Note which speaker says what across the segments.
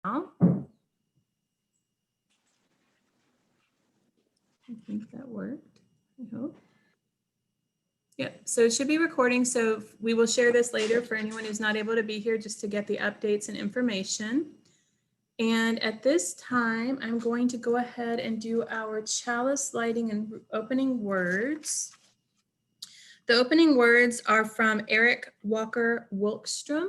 Speaker 1: now. I think that worked, I hope. Yeah, so it should be recording. So we will share this later for anyone who's not able to be here, just to get the updates and information. And at this time, I'm going to go ahead and do our chalice lighting and opening words. The opening words are from Eric Walker Wilkstrom,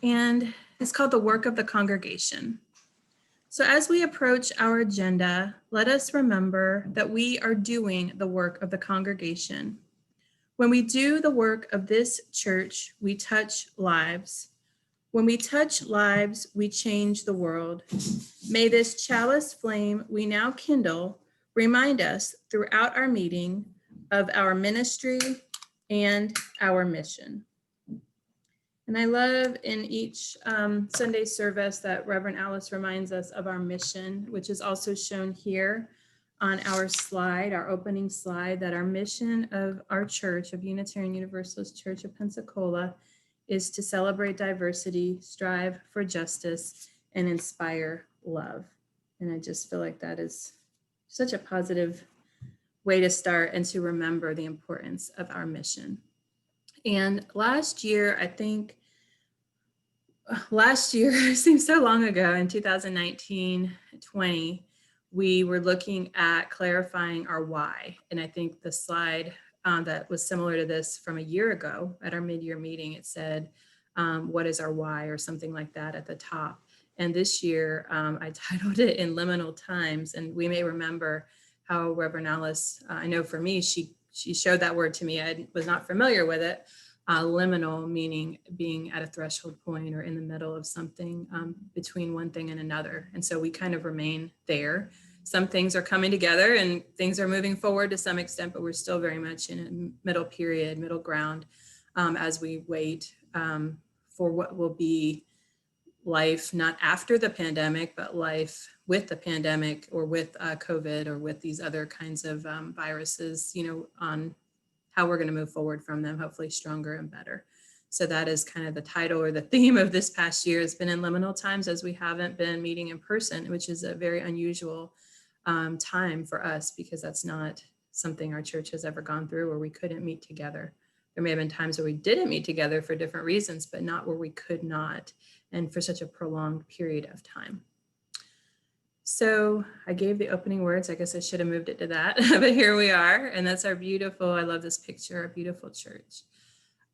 Speaker 1: and it's called The Work of the Congregation. So as we approach our agenda, let us remember that we are doing the work of the congregation. When we do the work of this church, we touch lives. When we touch lives, we change the world. May this chalice flame we now kindle remind us throughout our meeting of our ministry and our mission. And I love in each Sunday service that Reverend Alice reminds us of our mission, which is also shown here on our slide, our opening slide, that our mission of our church, of Unitarian Universalist Church of Pensacola, is to celebrate diversity, strive for justice, and inspire love. And I just feel like that is such a positive way to start and to remember the importance of our mission. And last year, it seems so long ago, in 2019-20, we were looking at clarifying our why. And I think the slide that was similar to this from a year ago at our mid-year meeting, it said, what is our why, or something like that at the top. And this year, I titled it In Liminal Times. And we may remember how Reverend Alice, I know for me, she showed that word to me. I was not familiar with it. Liminal meaning being at a threshold point or in the middle of something, between one thing and another. And so we kind of remain there. Some things are coming together and things are moving forward to some extent, but we're still very much in a middle period, middle ground, as we wait for what will be life, not after the pandemic, but life with the pandemic, or with COVID, or with these other kinds of viruses, on how we're going to move forward from them, hopefully stronger and better. So that is kind of the title, or the theme of this past year. Has been in liminal times, as we haven't been meeting in person, which is a very unusual time for us, because that's not something our church has ever gone through, where we couldn't meet together. There may have been times where we didn't meet together for different reasons, but not where we could not, and for such a prolonged period of time. So I gave the opening words. I guess I should have moved it to that, but here we are. And that's our beautiful, I love this picture, our beautiful church.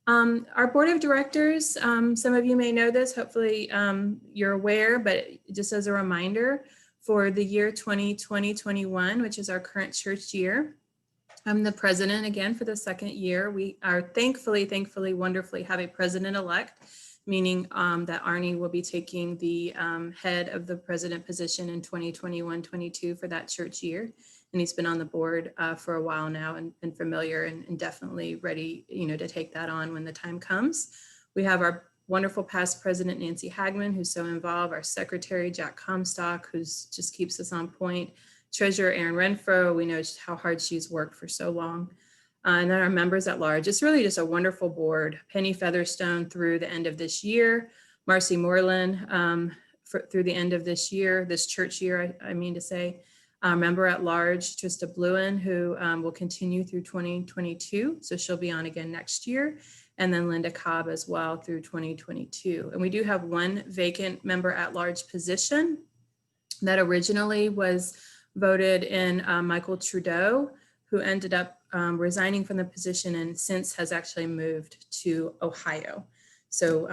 Speaker 1: Our board of directors, some of you may know this, hopefully you're aware, but just as a reminder, for the year 2020-21, which is our current church year, I'm the president again for the second year. We are thankfully, wonderfully have a president-elect, meaning that Arnie will be taking the head of the president position in 2021-22 for that church year. And he's been on the board for a while now, and familiar and definitely ready, to take that on when the time comes. We have our wonderful past president, Nancy Hagman, who's so involved, our secretary, Jack Comstock, who's just keeps us on point, treasurer, Erin Renfro. We know just how hard she's worked for so long. And then our members at large. It's really just a wonderful board. Penny Featherstone through the end of this year, Marcy Moreland through the end of this year, this church year, I mean to say. Member at large, Trista Bluen, who will continue through 2022. So she'll be on again next year. And then Linda Cobb as well through 2022. And we do have one vacant member at large position that originally was voted in Michael Trudeau, who ended up resigning from the position and since has actually moved to Ohio. So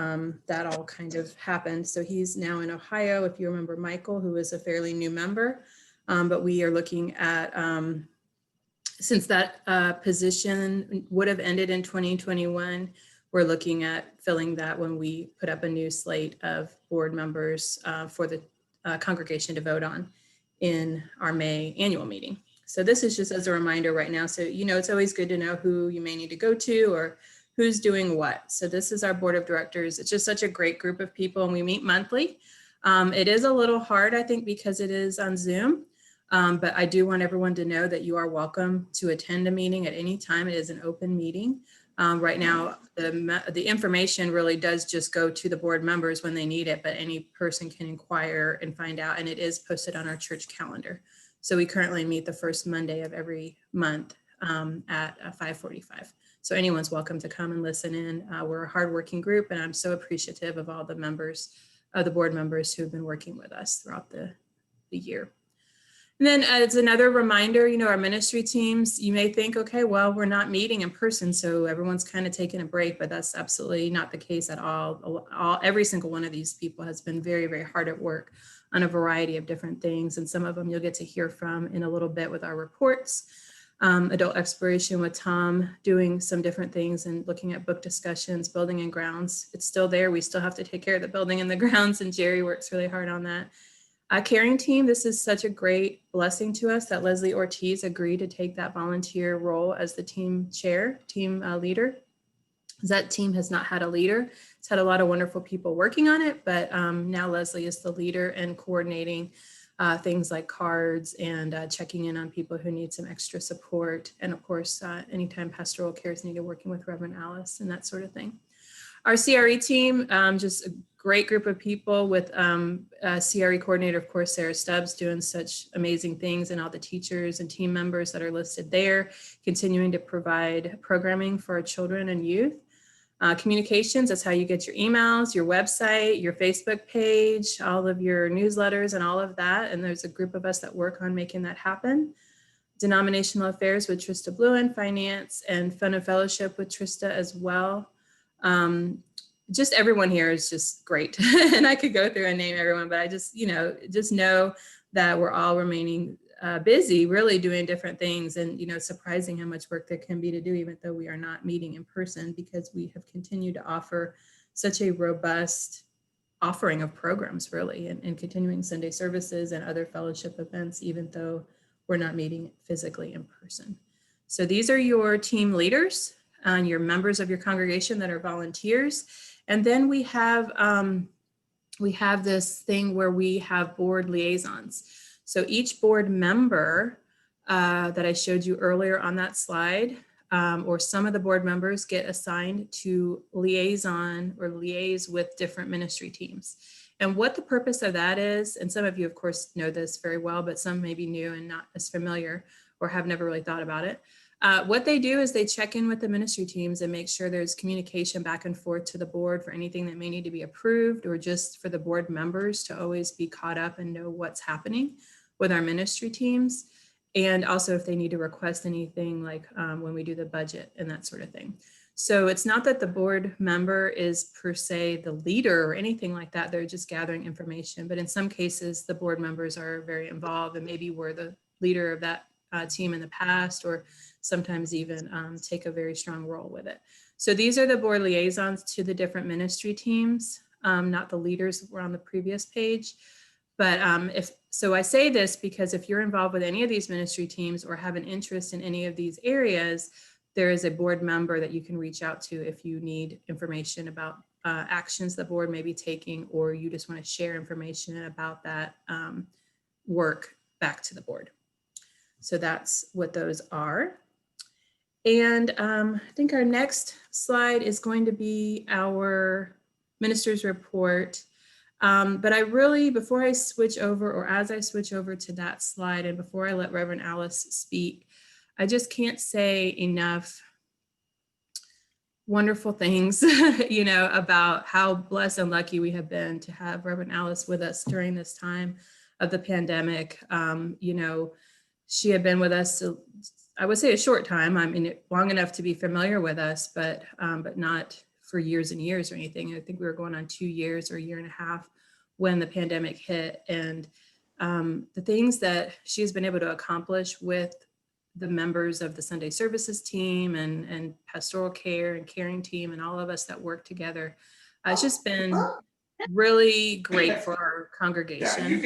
Speaker 1: that all kind of happened. So he's now in Ohio, if you remember Michael, who is a fairly new member. But we are looking at, since that position would have ended in 2021, we're looking at filling that when we put up a new slate of board members for the congregation to vote on in our May annual meeting. So this is just as a reminder right now. So, it's always good to know who you may need to go to or who's doing what. So this is our board of directors. It's just such a great group of people, and we meet monthly. It is a little hard, I think, because it is on Zoom. But I do want everyone to know that you are welcome to attend a meeting at any time. It is an open meeting. Right now, the information really does just go to the board members when they need it, but any person can inquire and find out, and it is posted on our church calendar. So we currently meet the first Monday of every month at 5:45. So anyone's welcome to come and listen in. We're a hardworking group, and I'm so appreciative of all the members, the board members who have been working with us throughout the year. And then as another reminder, our ministry teams, you may think, okay, well, we're not meeting in person, so everyone's kind of taking a break, but that's absolutely not the case at all. Every single one of these people has been very, very hard at work on a variety of different things. And some of them you'll get to hear from in a little bit with our reports. Adult exploration with Tom doing some different things and looking at book discussions, building and grounds. It's still there. We still have to take care of the building and the grounds, and Jerry works really hard on that. Caring team, this is such a great blessing to us that Leslie Ortiz agreed to take that volunteer role as the team chair, team leader. That team has not had a leader. It's had a lot of wonderful people working on it, but now Leslie is the leader and coordinating things like cards and checking in on people who need some extra support. And of course, anytime pastoral care is needed, working with Reverend Alice and that sort of thing. Our CRE team, just a great group of people with CRE coordinator, of course, Sarah Stubbs, doing such amazing things, and all the teachers and team members that are listed there, continuing to provide programming for our children and youth. Communications, that's how you get your emails, your website, your Facebook page, all of your newsletters and all of that. And there's a group of us that work on making that happen. Denominational affairs with Trista Bluen, finance, and fun and fellowship with Trista as well. Just everyone here is just great. And I could go through and name everyone, but I just, just know that we're all remaining busy, really doing different things. And, surprising how much work there can be to do, even though we are not meeting in person, because we have continued to offer such a robust offering of programs, really, and continuing Sunday services and other fellowship events, even though we're not meeting physically in person. So these are your team leaders and your members of your congregation that are volunteers. And then we have this thing where we have board liaisons. So each board member that I showed you earlier on that slide, or some of the board members get assigned to liaison or liaise with different ministry teams. And what the purpose of that is, and some of you, of course, know this very well, but some may be new and not as familiar or have never really thought about it. What they do is they check in with the ministry teams and make sure there's communication back and forth to the board for anything that may need to be approved, or just for the board members to always be caught up and know what's happening with our ministry teams. And also if they need to request anything, like when we do the budget and that sort of thing. So it's not that the board member is per se the leader or anything like that. They're just gathering information. But in some cases, the board members are very involved, and maybe we're the leader of that team in the past, or sometimes even take a very strong role with it. So these are the board liaisons to the different ministry teams, not the leaders that were on the previous page. But so I say this because if you're involved with any of these ministry teams or have an interest in any of these areas, there is a board member that you can reach out to if you need information about actions the board may be taking, or you just want to share information about that work back to the board. So that's what those are. And I think our next slide is going to be our minister's report. But I really, before I switch over, or as I switch over to that slide, and before I let Reverend Alice speak, I just can't say enough wonderful things, about how blessed and lucky we have been to have Reverend Alice with us during this time of the pandemic. She had been with us, I would say a short time. I mean, long enough to be familiar with us, but not for years and years or anything. I think we were going on 2 years or a year and a half when the pandemic hit. And the things that she's been able to accomplish with the members of the Sunday services team and pastoral care and caring team and all of us that work together, it's just been really great for our congregation.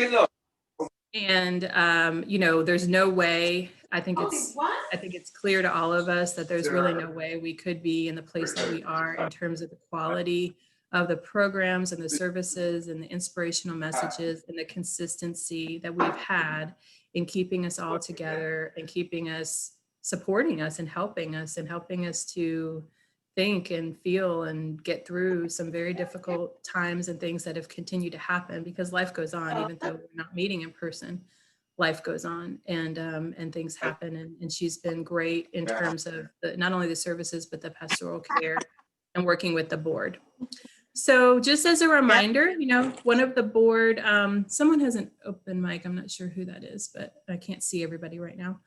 Speaker 1: And there's no way, I think it's clear to all of us that there's really no way we could be in the place that we are in terms of the quality of the programs and the services and the inspirational messages and the consistency that we've had in keeping us all together and keeping us, supporting us and helping us to think and feel and get through some very difficult times and things that have continued to happen, because life goes on, even though we're not meeting in person. Life goes on, and things happen, and she's been great in terms of not only the services but the pastoral care and working with the board. So just as a reminder, one of the board, someone has an open mic. I'm not sure who that is, but I can't see everybody right now.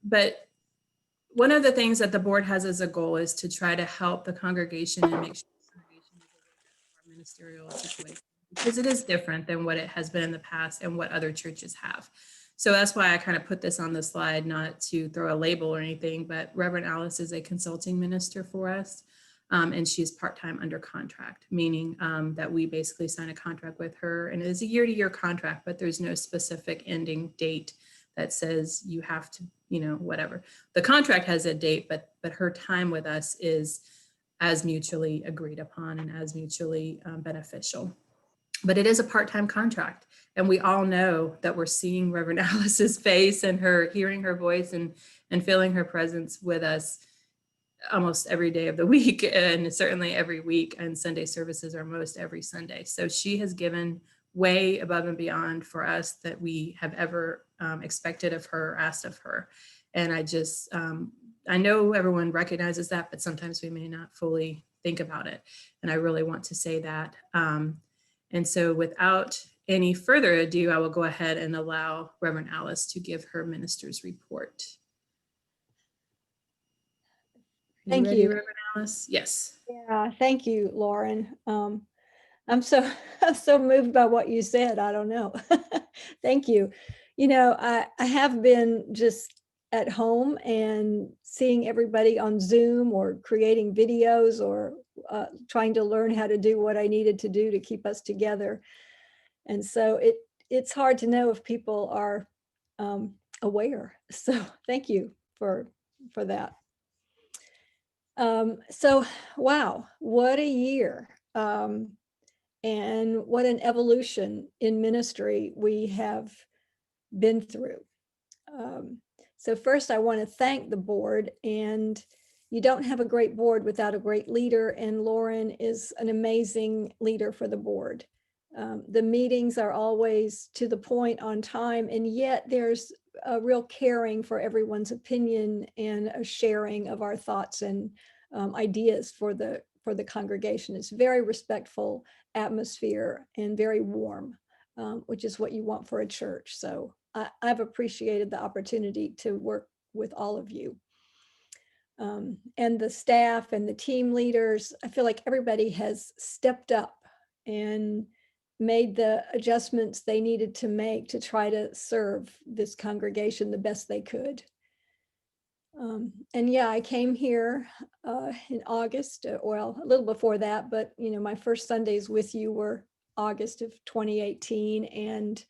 Speaker 1: But one of the things that the board has as a goal is to try to help the congregation and make sure the congregation is aware of our ministerial situation, because it is different than what it has been in the past and what other churches have. So that's why I kind of put this on the slide, not to throw a label or anything, but Reverend Alice is a consulting minister for us. And she's part-time under contract, meaning that we basically sign a contract with her, and it is a year-to-year contract, but there's no specific ending date that says you have to, whatever. The contract has a date, but her time with us is as mutually agreed upon and as mutually beneficial. But it is a part-time contract, and we all know that we're seeing Reverend Alice's face and hearing her voice and feeling her presence with us almost every day of the week, and certainly every week, and Sunday services are most every Sunday. So she has given way above and beyond for us that we have ever expected of her, asked of her. And I know everyone recognizes that, but sometimes we may not fully think about it. And I really want to say that. And so without any further ado, I will go ahead and allow Reverend Alice to give her minister's report.
Speaker 2: Thank you,
Speaker 1: Reverend Alice? Yes.
Speaker 2: Yeah, thank you, Lauren. I'm so moved by what you said. I don't know. Thank you. I have been just at home and seeing everybody on Zoom or creating videos or trying to learn how to do what I needed to do to keep us together. And so it's hard to know if people are aware. So thank you for that. So, wow, what a year. And what an evolution in ministry we have been through. So first, I want to thank the board, and you don't have a great board without a great leader, and Lauren is an amazing leader for the board. The meetings are always to the point, on time, and yet there's a real caring for everyone's opinion and a sharing of our thoughts and ideas for the congregation. It's very respectful atmosphere and very warm, which is what you want for a church. So I've appreciated the opportunity to work with all of you. And the staff and the team leaders, I feel like everybody has stepped up and made the adjustments they needed to make to try to serve this congregation the best they could. And yeah, I came here in August, well, a little before that, but my first Sundays with you were August of 2018. And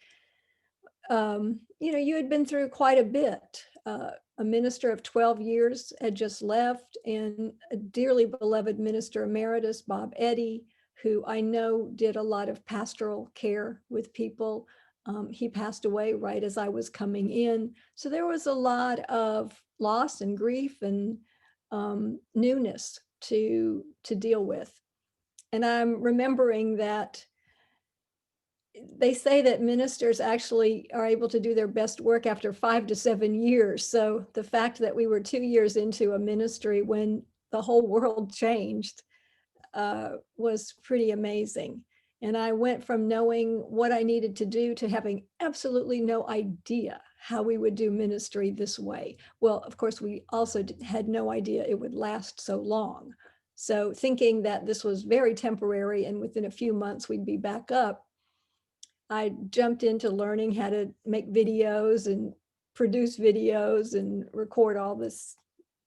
Speaker 2: you had been through quite a bit. A minister of 12 years had just left, and a dearly beloved minister emeritus, Bob Eddy, who I know did a lot of pastoral care with people. He passed away right as I was coming in. So there was a lot of loss and grief and newness to deal with. And I'm remembering that they say that ministers actually are able to do their best work after 5 to 7 years. So the fact that we were 2 years into a ministry when the whole world changed was pretty amazing. And I went from knowing what I needed to do to having absolutely no idea how we would do ministry this way. Well, of course, we also had no idea it would last so long. So thinking that this was very temporary and within a few months we'd be back up, I jumped into learning how to make videos and produce videos and record all this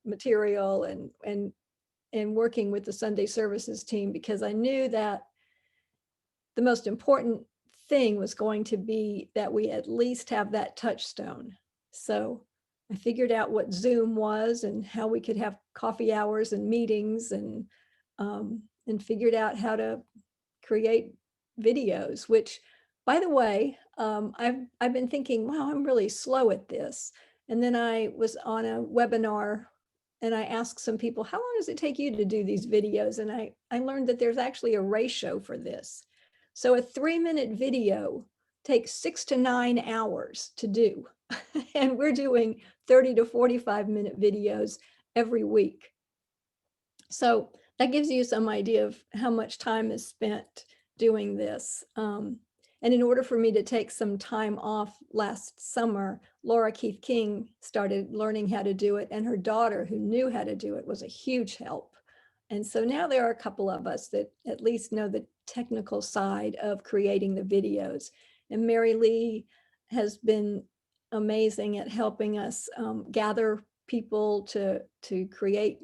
Speaker 2: material and working with the Sunday services team, because I knew that the most important thing was going to be that we at least have that touchstone. So I figured out what Zoom was and how we could have coffee hours and meetings, and figured out how to create videos, which, by the way, I've been thinking, wow, I'm really slow at this. And then I was on a webinar and I asked some people, how long does it take you to do these videos? And I learned that there's actually a ratio for this. So a 3-minute video takes 6 to 9 hours to do. And we're doing 30 to 45-minute videos every week. So that gives you some idea of how much time is spent doing this. And in order for me to take some time off last summer, Laura Keith King started learning how to do it, and her daughter, who knew how to do it, was a huge help. And so now there are a couple of us that at least know the technical side of creating the videos. And Mary Lee has been amazing at helping us gather people to create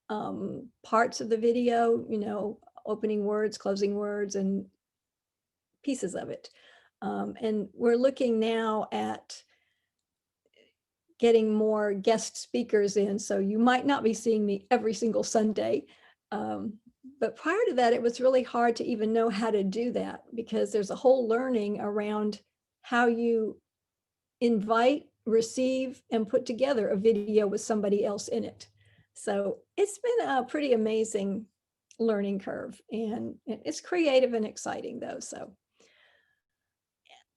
Speaker 2: parts of the video, you know, opening words, closing words, and pieces of it. And we're looking now at getting more guest speakers in. So you might not be seeing me every single Sunday. But prior to that, it was really hard to even know how to do that, because there's a whole learning around how you invite, receive, and put together a video with somebody else in it. So it's been a pretty amazing learning curve, and it's creative and exciting though. So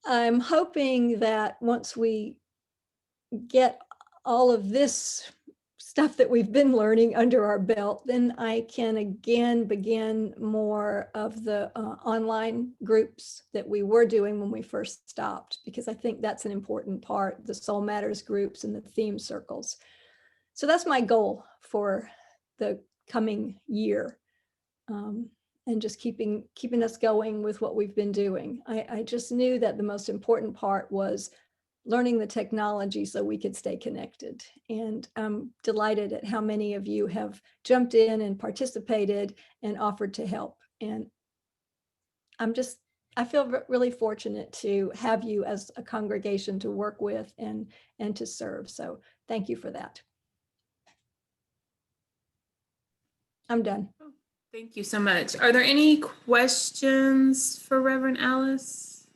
Speaker 2: I'm hoping that once we get all of this stuff that we've been learning under our belt, then I can again begin more of the online groups that we were doing when we first stopped, because I think that's an important part, the Soul Matters groups and the theme circles. So that's my goal for the coming year. And just keeping us going with what we've been doing. I just knew that the most important part was learning the technology so we could stay connected. And I'm delighted at how many of you have jumped in and participated and offered to help. And I feel really fortunate to have you as a congregation to work with and to serve. So thank you for that. I'm done.
Speaker 1: Thank you so much. Are there any questions for Reverend Alice?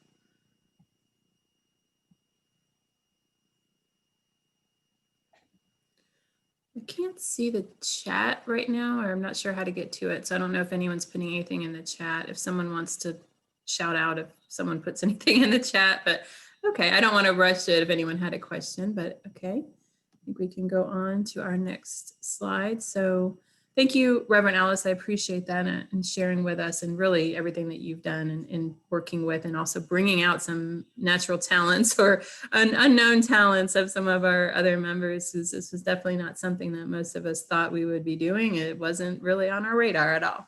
Speaker 1: I can't see the chat right now, or I'm not sure how to get to it. So I don't know if anyone's putting anything in the chat. If someone wants to shout out if someone puts anything in the chat, but okay, I don't want to rush it if anyone had a question, but okay. I think we can go on to our next slide. So thank you, Reverend Alice. I appreciate that and sharing with us, and really everything that you've done and working with, and also bringing out some natural talents or unknown talents of some of our other members. This was definitely not something that most of us thought we would be doing. It wasn't really on our radar at all.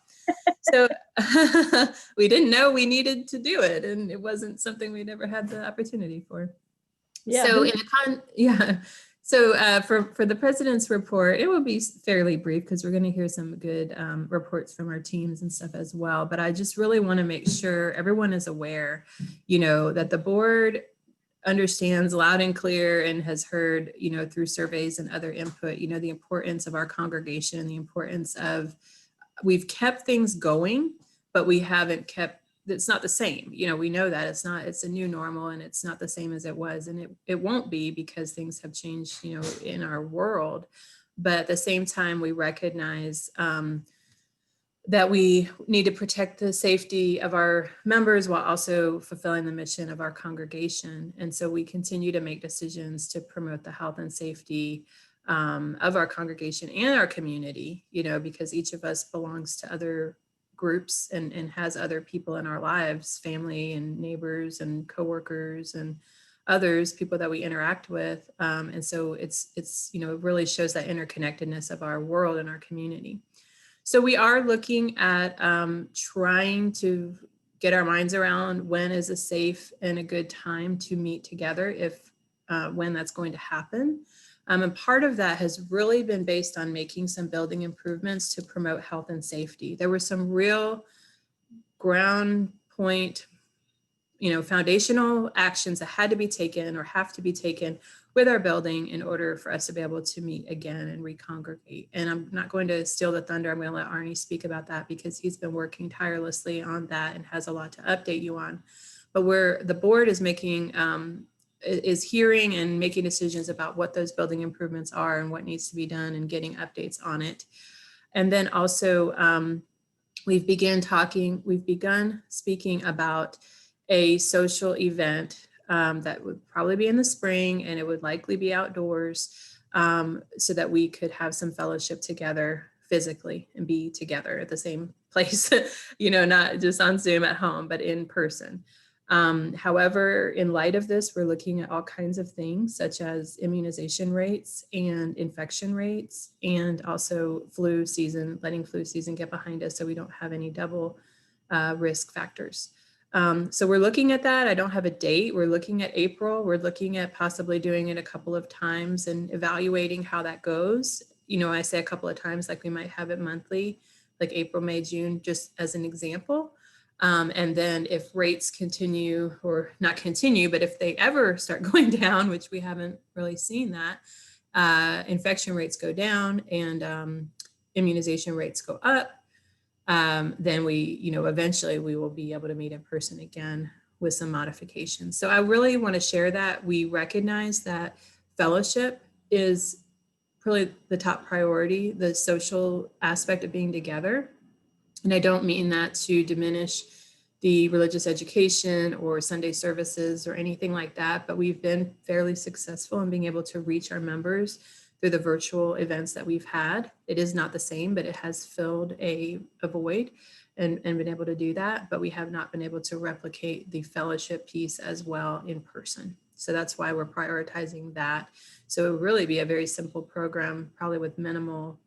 Speaker 1: So we didn't know we needed to do it, and it wasn't something we'd ever had the opportunity for.
Speaker 2: Yeah.
Speaker 1: So So for the president's report, it will be fairly brief because we're going to hear some good reports from our teams and stuff as well. But I just really want to make sure everyone is aware, you know, that the board understands loud and clear and has heard, you know, through surveys and other input, you know, the importance of our congregation, the importance of, we've kept things going, but we haven't kept, it's not the same. You know, we know that it's a new normal, and it's not the same as it was. And it won't be, because things have changed, you know, in our world. But at the same time, we recognize that we need to protect the safety of our members while also fulfilling the mission of our congregation. And so we continue to make decisions to promote the health and safety of our congregation and our community, you know, because each of us belongs to other groups and has other people in our lives, family and neighbors and coworkers and others, people that we interact with. And so it's, you know, it really shows that interconnectedness of our world and our community. So we are looking at trying to get our minds around when is a safe and a good time to meet together, if when that's going to happen. And part of that has really been based on making some building improvements to promote health and safety. There were some real ground point, you know, foundational actions that had to be taken or have to be taken with our building in order for us to be able to meet again and recongregate. And I'm not going to steal the thunder. I'm going to let Arnie speak about that, because he's been working tirelessly on that and has a lot to update you on. But where the board is making is hearing and making decisions about what those building improvements are and what needs to be done and getting updates on it. And then also we've begun speaking about a social event that would probably be in the spring, and it would likely be outdoors, so that we could have some fellowship together physically and be together at the same place, not just on Zoom at home, but in person. However, in light of this, we're looking at all kinds of things such as immunization rates and infection rates, and also flu season, letting flu season get behind us so we don't have any double risk factors. So we're looking at that. I don't have a date. We're looking at April. We're looking at possibly doing it a couple of times and evaluating how that goes. I say a couple of times, like we might have it monthly, like April, May, June, just as an example. And then if rates continue, or not continue, but if they ever start going down, which we haven't really seen that, infection rates go down and immunization rates go up, then we, eventually we will be able to meet in person again with some modifications. So I really want to share that. We recognize that fellowship is probably the top priority, the social aspect of being together. And I don't mean that to diminish the religious education or Sunday services or anything like that, but we've been fairly successful in being able to reach our members through the virtual events that we've had. It is not the same, but it has filled a void and been able to do that, but we have not been able to replicate the fellowship piece as well in person. So that's why we're prioritizing that. So it would really be a very simple program, probably with minimal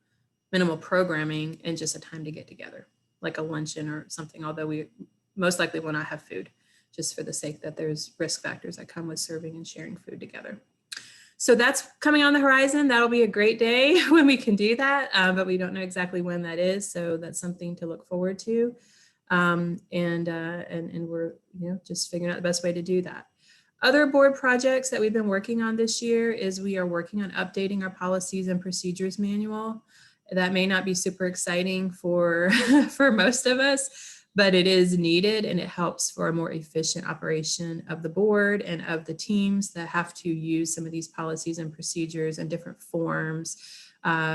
Speaker 1: programming and just a time to get together, like a luncheon or something, although we most likely will not have food, just for the sake that there's risk factors that come with serving and sharing food together. So that's coming on the horizon. That'll be a great day when we can do that, but we don't know exactly when that is. So that's something to look forward to. And we're just figuring out the best way to do that. Other board projects that we've been working on this year is we are working on updating our policies and procedures manual. That may not be super exciting for most of us, but it is needed, and it helps for a more efficient operation of the board and of the teams that have to use some of these policies and procedures and different forms,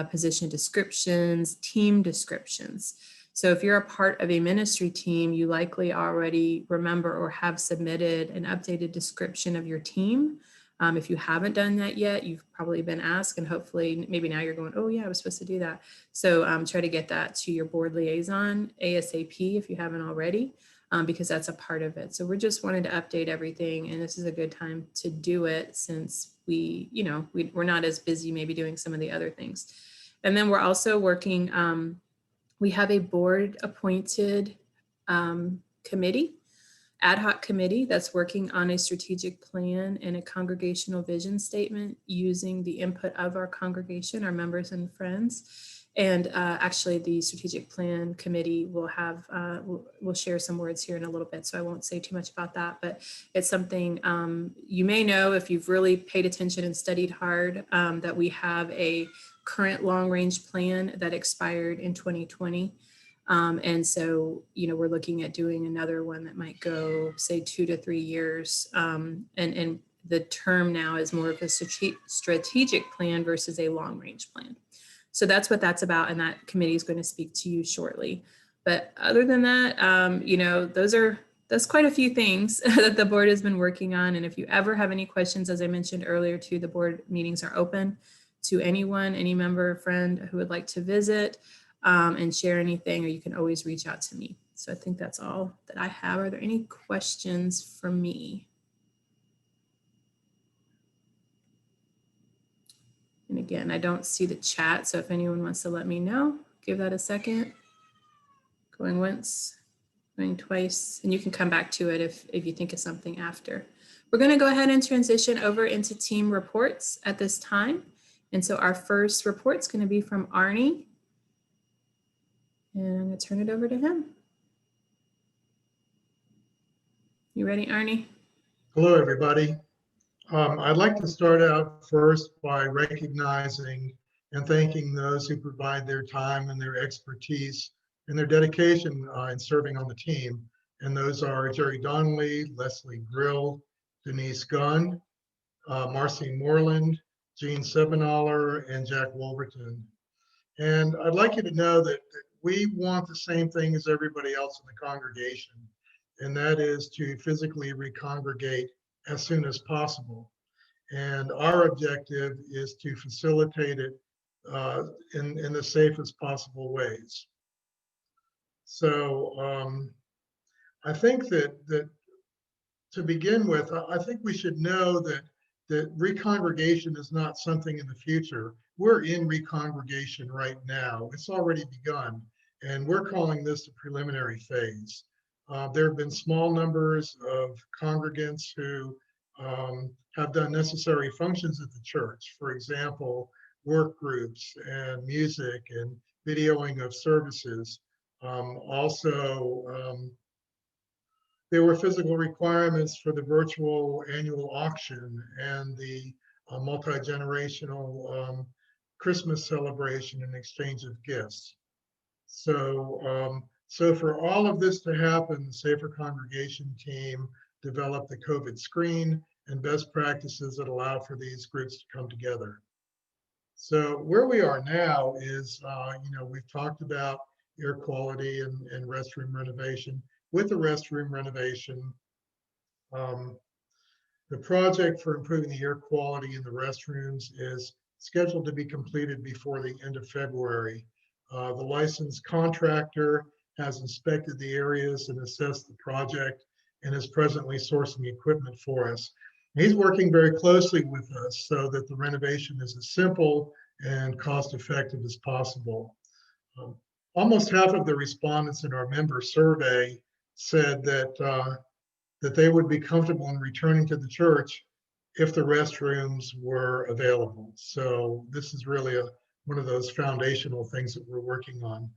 Speaker 1: position descriptions, team descriptions. So if you're a part of a ministry team, you likely already remember or have submitted an updated description of your team. If you haven't done that yet, you've probably been asked, and hopefully maybe now you're going, oh yeah, I was supposed to do that. So try to get that to your board liaison ASAP if you haven't already, because that's a part of it. So we're just wanting to update everything, and this is a good time to do it since we're not as busy maybe doing some of the other things. And then we're also working, we have a board appointed committee, ad hoc committee that's working on a strategic plan and a congregational vision statement using the input of our congregation, our members and friends. And actually the strategic plan committee will have, we'll share some words here in a little bit, so I won't say too much about that, but it's something you may know if you've really paid attention and studied hard, that we have a current long range plan that expired in 2020. And so, we're looking at doing another one that might go, say, 2 to 3 years. And the term now is more of a strategic plan versus a long range plan. So that's what that's about. And that committee is going to speak to you shortly. But other than that, that's quite a few things that the board has been working on. And if you ever have any questions, as I mentioned earlier, too, the board meetings are open to anyone, any member or friend who would like to visit. And share anything, or you can always reach out to me. So I think that's all that I have. Are there any questions for me? And again, I don't see the chat, so if anyone wants to let me know, give that a second. Going once, going twice, and you can come back to it if you think of something after. We're going to go ahead and transition over into team reports at this time. And so our first report is going to be from Arnie. And I'm going to turn it over to him. You ready, Arnie?
Speaker 3: Hello, everybody. I'd like to start out first by recognizing and thanking those who provide their time and their expertise and their dedication in serving on the team. And those are Jerry Donnelly, Leslie Grill, Denise Gunn, Marcy Moreland, Gene Sebenaler, and Jack Wolverton. And I'd like you to know that we want the same thing as everybody else in the congregation, and that is to physically recongregate as soon as possible. And our objective is to facilitate it in the safest possible ways. So I think that to begin with, I think we should know that recongregation is not something in the future. We're in recongregation right now. It's already begun, and we're calling this the preliminary phase. There have been small numbers of congregants who have done necessary functions at the church. For example, work groups and music and videoing of services. There were physical requirements for the virtual annual auction and the multi-generational Christmas celebration and exchange of gifts. So for all of this to happen, the Safer Congregation team developed the COVID screen and best practices that allow for these groups to come together. So where we are now is, we've talked about air quality and restroom renovation. With the restroom renovation, the project for improving the air quality in the restrooms is scheduled to be completed before the end of February. The licensed contractor has inspected the areas and assessed the project and is presently sourcing equipment for us. He's working very closely with us so that the renovation is as simple and cost-effective as possible. Almost half of the respondents in our member survey said that they would be comfortable in returning to the church if the restrooms were available. So this is really one of those foundational things that we're working on.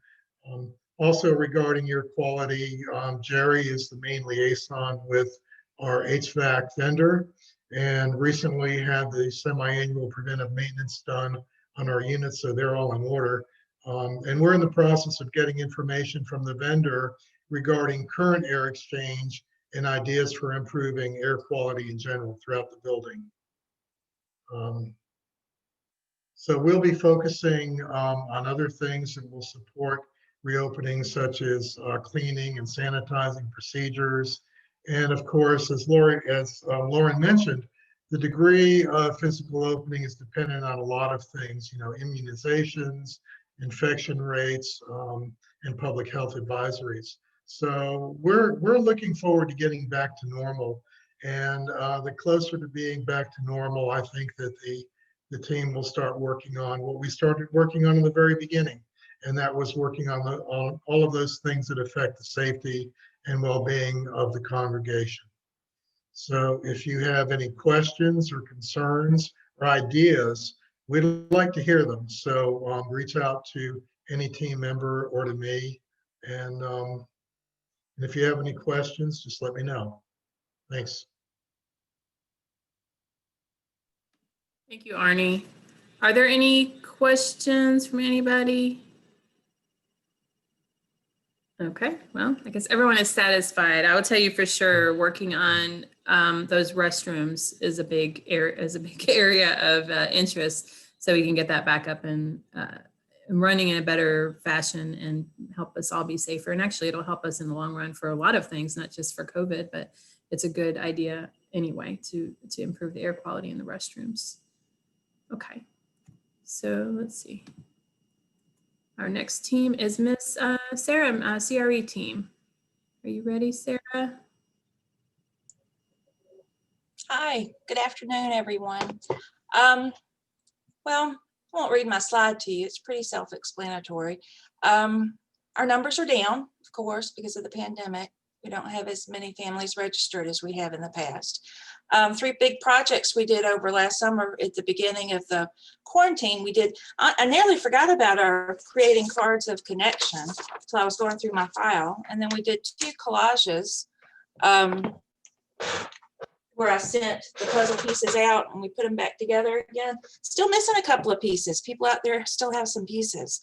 Speaker 3: Also regarding air quality, Jerry is the main liaison with our HVAC vendor and recently had the semi-annual preventive maintenance done on our units, so they're all in order. And we're in the process of getting information from the vendor regarding current air exchange and ideas for improving air quality in general throughout the building. So we'll be focusing on other things that will support reopening, such as cleaning and sanitizing procedures. And of course, as Lauren mentioned, the degree of physical opening is dependent on a lot of things, immunizations, infection rates, and public health advisories. So we're looking forward to getting back to normal. And the closer to being back to normal, I think that the team will start working on what we started working on in the very beginning. And that was working on all of those things that affect the safety and well-being of the congregation. So if you have any questions or concerns or ideas, we'd like to hear them. So reach out to any team member or to me. And if you have any questions, just let me know. Thanks.
Speaker 1: Thank you, Arnie. Are there any questions from anybody? Okay, well, I guess everyone is satisfied. I will tell you for sure, working on those restrooms is a big area of interest, so we can get that back up and running in a better fashion and help us all be safer. And actually, it'll help us in the long run for a lot of things, not just for COVID, but it's a good idea anyway to improve the air quality in the restrooms. Okay, so let's see. Our next team is Miss Sarah, CRE team. Are you ready, Sarah?
Speaker 4: Hi, good afternoon, everyone. Well, I won't read my slide to you. It's pretty self-explanatory. Our numbers are down, of course, because of the pandemic. We don't have as many families registered as we have in the past. 3 big projects we did over last summer at the beginning of the quarantine. I nearly forgot about our creating cards of connection until I was going through my file. And then we did 2 collages where I sent the puzzle pieces out and we put them back together again. Still missing a couple of pieces. People out there still have some pieces.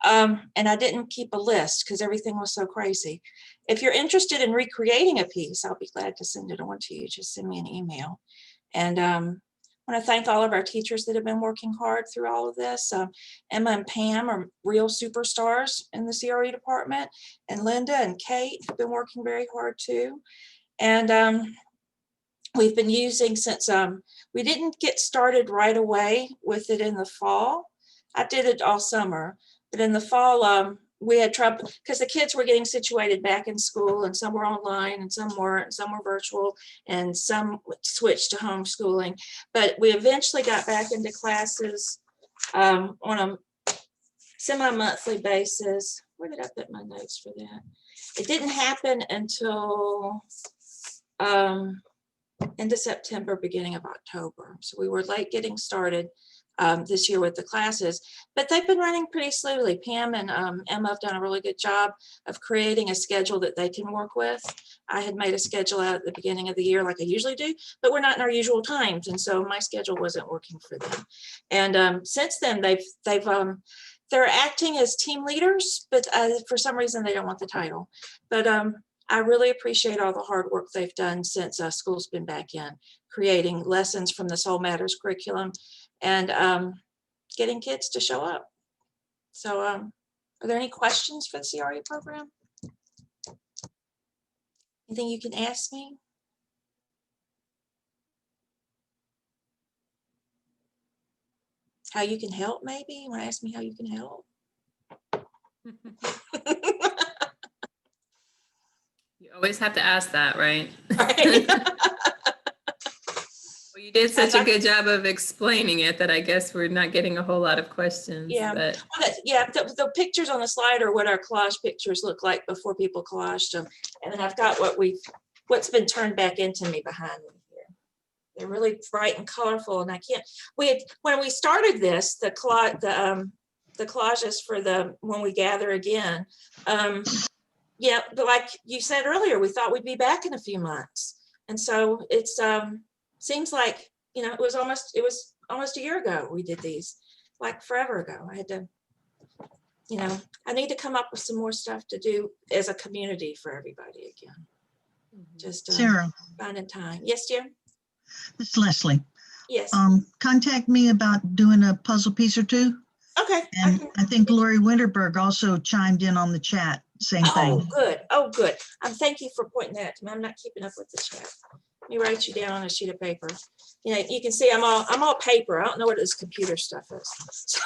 Speaker 4: And I didn't keep a list because everything was so crazy. If you're interested in recreating a piece, I'll be glad to send it on to you. Just send me an email. And want to thank all of our teachers that have been working hard through all of this. Emma and Pam are real superstars in the CRE department, and Linda and Kate have been working very hard too. And we've been using, since we didn't get started right away with it in the fall. I did it all summer, but in the fall, we had trouble because the kids were getting situated back in school, and some were online and some weren't, and some were virtual, and some switched to homeschooling. But we eventually got back into classes on a semi-monthly basis. Where did I put my notes for that? It didn't happen until into September, beginning of October. So we were late getting started this year with the classes, but they've been running pretty smoothly. Pam and Emma have done a really good job of creating a schedule that they can work with. I had made a schedule out at the beginning of the year like I usually do, but we're not in our usual times. And so my schedule wasn't working for them. And since then they're acting as team leaders, but for some reason they don't want the title. But I really appreciate all the hard work they've done since school's been back in, creating lessons from the Soul Matters curriculum and getting kids to show up. So are there any questions for the CRE program? Anything you can ask me? How you can help, maybe? You want to ask me how you can help?
Speaker 1: You always have to ask that, right?
Speaker 4: Right.
Speaker 1: Well, you did such a good job of explaining it that I guess we're not getting a whole lot of questions.
Speaker 4: Yeah,
Speaker 1: But
Speaker 4: well, yeah. The pictures on the slide are what our collage pictures look like before people collaged them, and then I've got what's been turned back into me behind me here. They're really bright and colorful, and I can't. When we started this, the collages for when we gather again. Yeah, but like you said earlier, we thought we'd be back in a few months, and so it's seems like, you know, it was almost a year ago we did these, like forever ago. I had to, you know, I need to come up with some more stuff to do as a community for everybody again. Just
Speaker 5: Sarah,
Speaker 4: finding time. Yes, dear.
Speaker 5: this is Leslie.
Speaker 4: Yes.
Speaker 5: Contact me about doing a puzzle piece or two.
Speaker 4: Okay.
Speaker 5: And I think Lori Winterberg also chimed in on the chat. Same
Speaker 4: Oh,
Speaker 5: thing.
Speaker 4: good. Oh, good. Thank you for pointing that to me. I'm not keeping up with the chat. Let me write you down on a sheet of paper. You know, you can see I'm all paper. I don't know what this computer stuff is.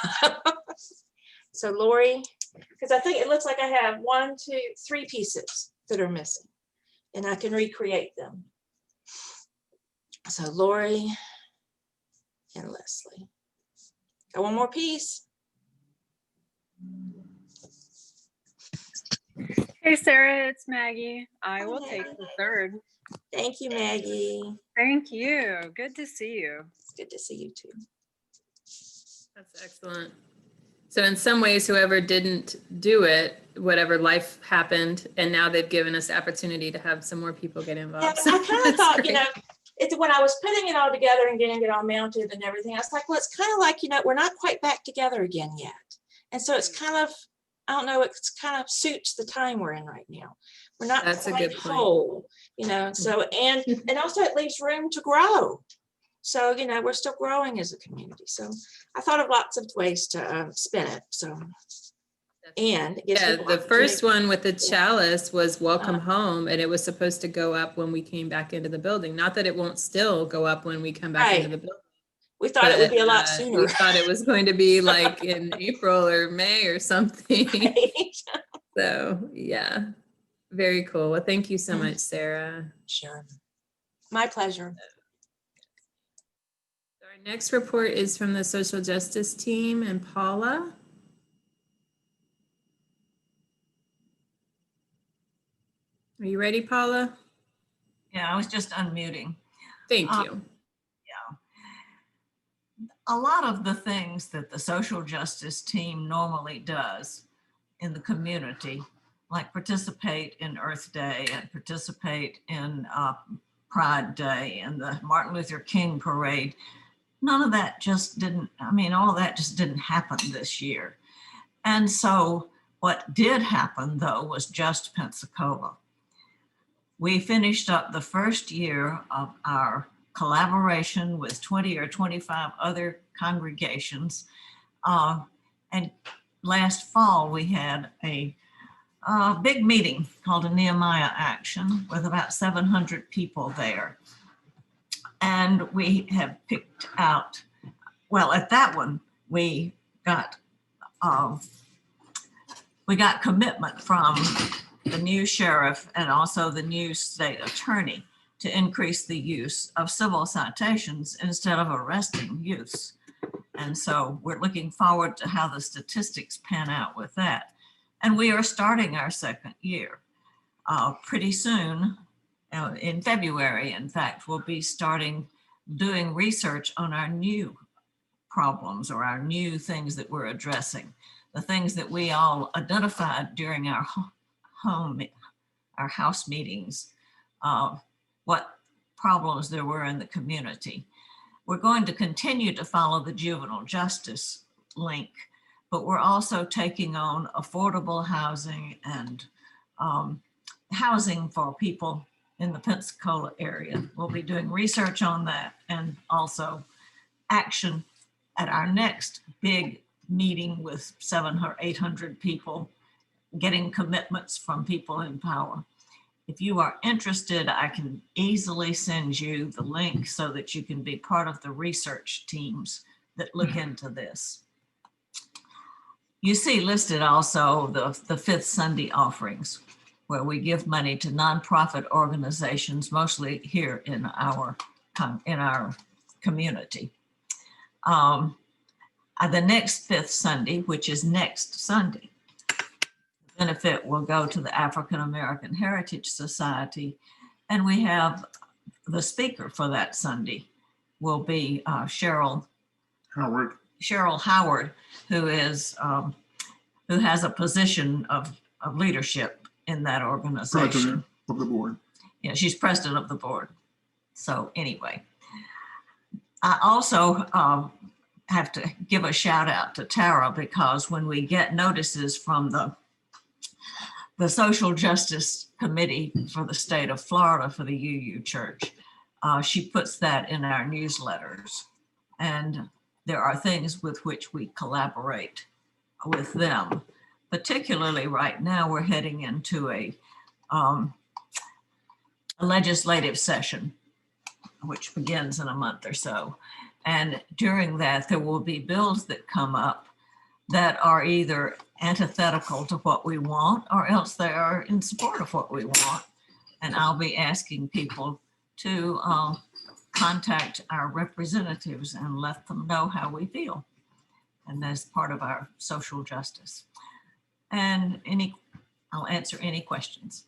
Speaker 4: So Lori, because I think it looks like I have 1, 2, 3 pieces that are missing, and I can recreate them. So Lori and Leslie. Got one more piece.
Speaker 6: Hey Sarah, it's Maggie. I will
Speaker 4: Hi,
Speaker 6: take
Speaker 4: Maggie.
Speaker 6: the third.
Speaker 4: Thank you, Maggie.
Speaker 6: Thank you. Good to see you.
Speaker 4: It's good to see you too.
Speaker 1: that's excellent. So in some ways, whoever didn't do it, whatever life happened, and now they've given us the opportunity to have some more people get
Speaker 4: Yeah,
Speaker 1: involved.
Speaker 4: I kind of thought, you know, when I was putting it all together and getting it all mounted and everything, I was like, well, it's kind of like, you know, we're not quite back together again yet. And so it's kind of, I don't know, it's kind of suits the time we're in right now. We're not
Speaker 1: That's a
Speaker 4: quite
Speaker 1: good point.
Speaker 4: whole, you know, so, and also it leaves room to grow. So, you know, we're still growing as a community. So I thought of lots of ways to spin it. So, and it gives
Speaker 1: Yeah,
Speaker 4: people
Speaker 1: the first
Speaker 4: opportunity.
Speaker 1: one with the chalice was welcome home, and it was supposed to go up when we came back into the building. Not that it won't still go up when we come back into
Speaker 4: Right.
Speaker 1: the building.
Speaker 4: We thought it would be a lot
Speaker 1: But,
Speaker 4: sooner.
Speaker 1: we thought it was going to be like in April or May or something.
Speaker 4: Right?
Speaker 1: So yeah, very cool. Well, thank you so much, Sarah.
Speaker 4: Sure. My pleasure.
Speaker 1: Our next report is from the social justice team and Paula. Are you ready, Paula?
Speaker 7: Yeah, I was just unmuting.
Speaker 1: Thank you.
Speaker 7: A lot of the things that the social justice team normally does in the community, like participate in Earth Day and participate in Pride Day and the Martin Luther King Parade, none of that just didn't, I mean, all of that just didn't happen this year. And so what did happen, though, was just Pensacola. We finished up the first year of our collaboration with 20 or 25 other congregations. And last fall, we had a big meeting called a Nehemiah Action with about 700 people there. And we have picked out, well, at that one, we got commitment from the new sheriff and also the new state attorney to increase the use of civil citations instead of arresting youths. And so we're looking forward to how the statistics pan out with that. And we are starting our second year. Pretty soon, in February, in fact, we'll be starting doing research on our new problems or our new things that we're addressing, the things that we all identified during our house meetings, what problems there were in the community. We're going to continue to follow the juvenile justice link, but we're also taking on affordable housing and housing for people in the Pensacola area. We'll be doing research on that and also action at our next big meeting with 700 or 800 people, getting commitments from people in power. If you are interested, I can easily send you the link so that you can be part of the research teams that look into this. You see listed also the Fifth Sunday offerings, where we give money to nonprofit organizations, mostly here in our community. The next Fifth Sunday, which is next Sunday, the benefit will go to the African American Heritage Society, and we have the speaker for that Sunday will be Cheryl Howard, who is who has a position of leadership in that organization.
Speaker 8: President of the board.
Speaker 7: Yeah, she's president of the board. So anyway, I also have to give a shout out to Tara, because when we get notices from the Social Justice Committee for the state of Florida for the UU Church, she puts that in our newsletters. And there are things with which we collaborate with them. Particularly right now, we're heading into a legislative session, which begins in a month or so. And during that, there will be bills that come up that are either antithetical to what we want, or else they are in support of what we want. And I'll be asking people to contact our representatives and let them know how we feel. And that's part of our social justice. And I'll answer any questions.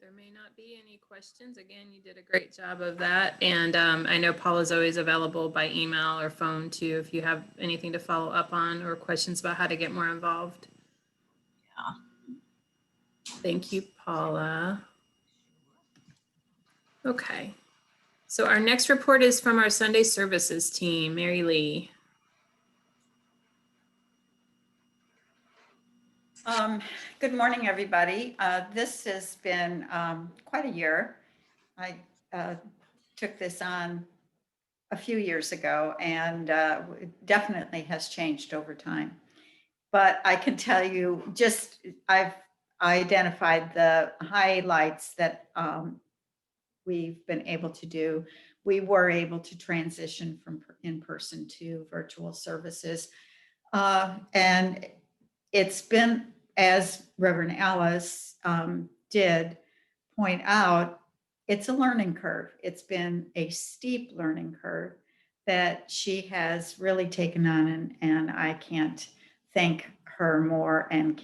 Speaker 1: There may not be any questions. Again, you did a great job of that. And I know Paul is always available by email or phone too, if you have anything to follow up on or questions about how to get more involved. Yeah. Thank you, Paula. Okay. So our next report is from our Sunday services team, Mary Lee.
Speaker 9: Good morning, everybody. This has been quite a year. I took this on a few years ago, and it definitely has changed over time. But I can tell you, I've identified the highlights that we've been able to do. We were able to transition from in-person to virtual services. And it's been, as Reverend Alice did point out, it's a learning curve. It's been a steep learning curve that she has really taken on, and I can't thank her more, and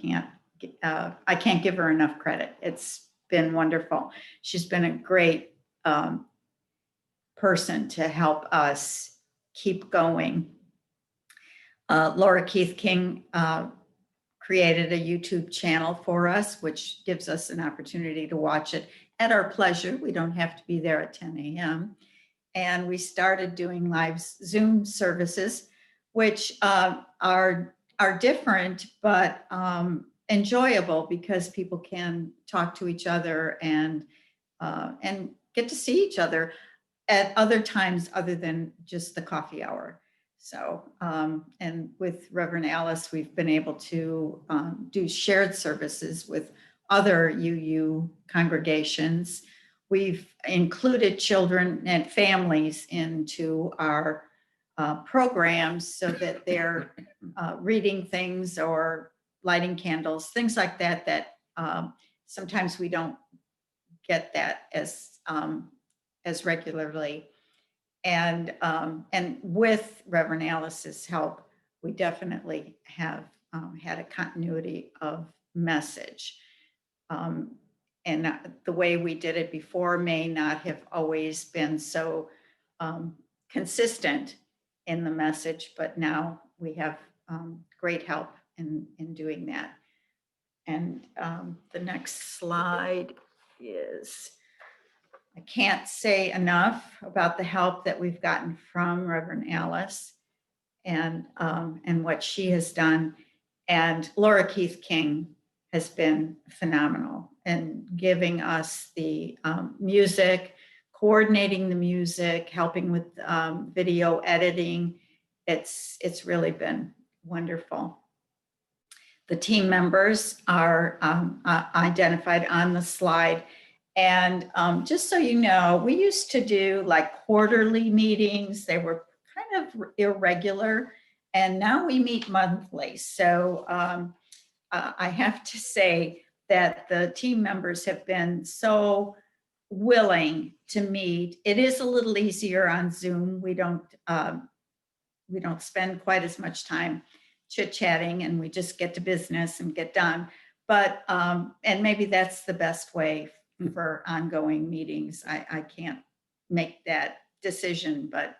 Speaker 9: I can't give her enough credit. It's been wonderful. She's been a great person to help us keep going. Laura Keith King created a YouTube channel for us, which gives us an opportunity to watch it at our pleasure. We don't have to be there at 10 a.m. and we started doing live Zoom services, which are different, but enjoyable because people can talk to each other and get to see each other at other times other than just the coffee hour. So, and with Reverend Alice, we've been able to do shared services with other UU congregations. We've included children and families into our programs so that they're reading things or lighting candles, things like that, that sometimes we don't get that as regularly. And with Reverend Alice's help, we definitely have had a continuity of message. And the way we did it before may not have always been so consistent in the message, but now we have great help in doing that. And the next slide is, I can't say enough about the help that we've gotten from Reverend Alice and what she has done. And Laura Keith King has been phenomenal in giving us the music, coordinating the music, helping with video editing. It's really been wonderful. The team members are identified on the slide. And just so you know, we used to do like quarterly meetings. They were kind of irregular, and now we meet monthly. So I have to say that the team members have been so willing to meet. It is a little easier on Zoom. We don't spend quite as much time chit-chatting, and we just get to business and get done. But and maybe that's the best way for ongoing meetings. I can't make that decision, but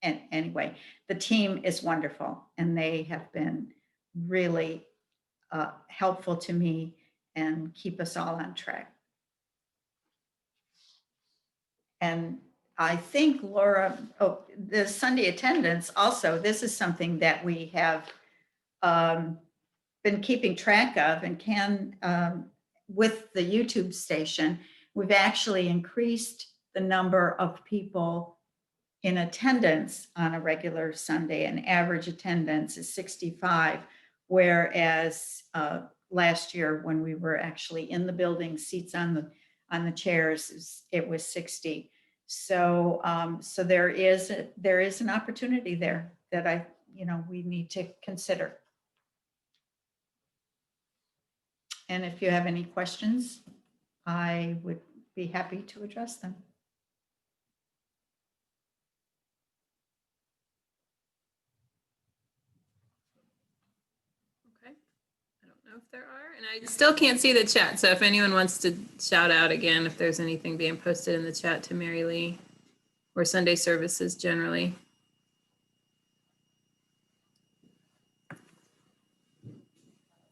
Speaker 9: anyway, the team is wonderful, and they have been really helpful to me and keep us all on track. And I think Laura, the Sunday attendance also, this is something that we have been keeping track of, and can, with the YouTube station, we've actually increased the number of people in attendance on a regular Sunday. And average attendance is 65, whereas last year when we were actually in the building, seats on the chairs, it was 60. So so there is an opportunity there that we need to consider. And if you have any questions, I would be happy to address them.
Speaker 1: Okay, I don't know if there are, and I still can't see the chat. So if anyone wants to shout out again, if there's anything being posted in the chat to Mary Lee or Sunday services generally.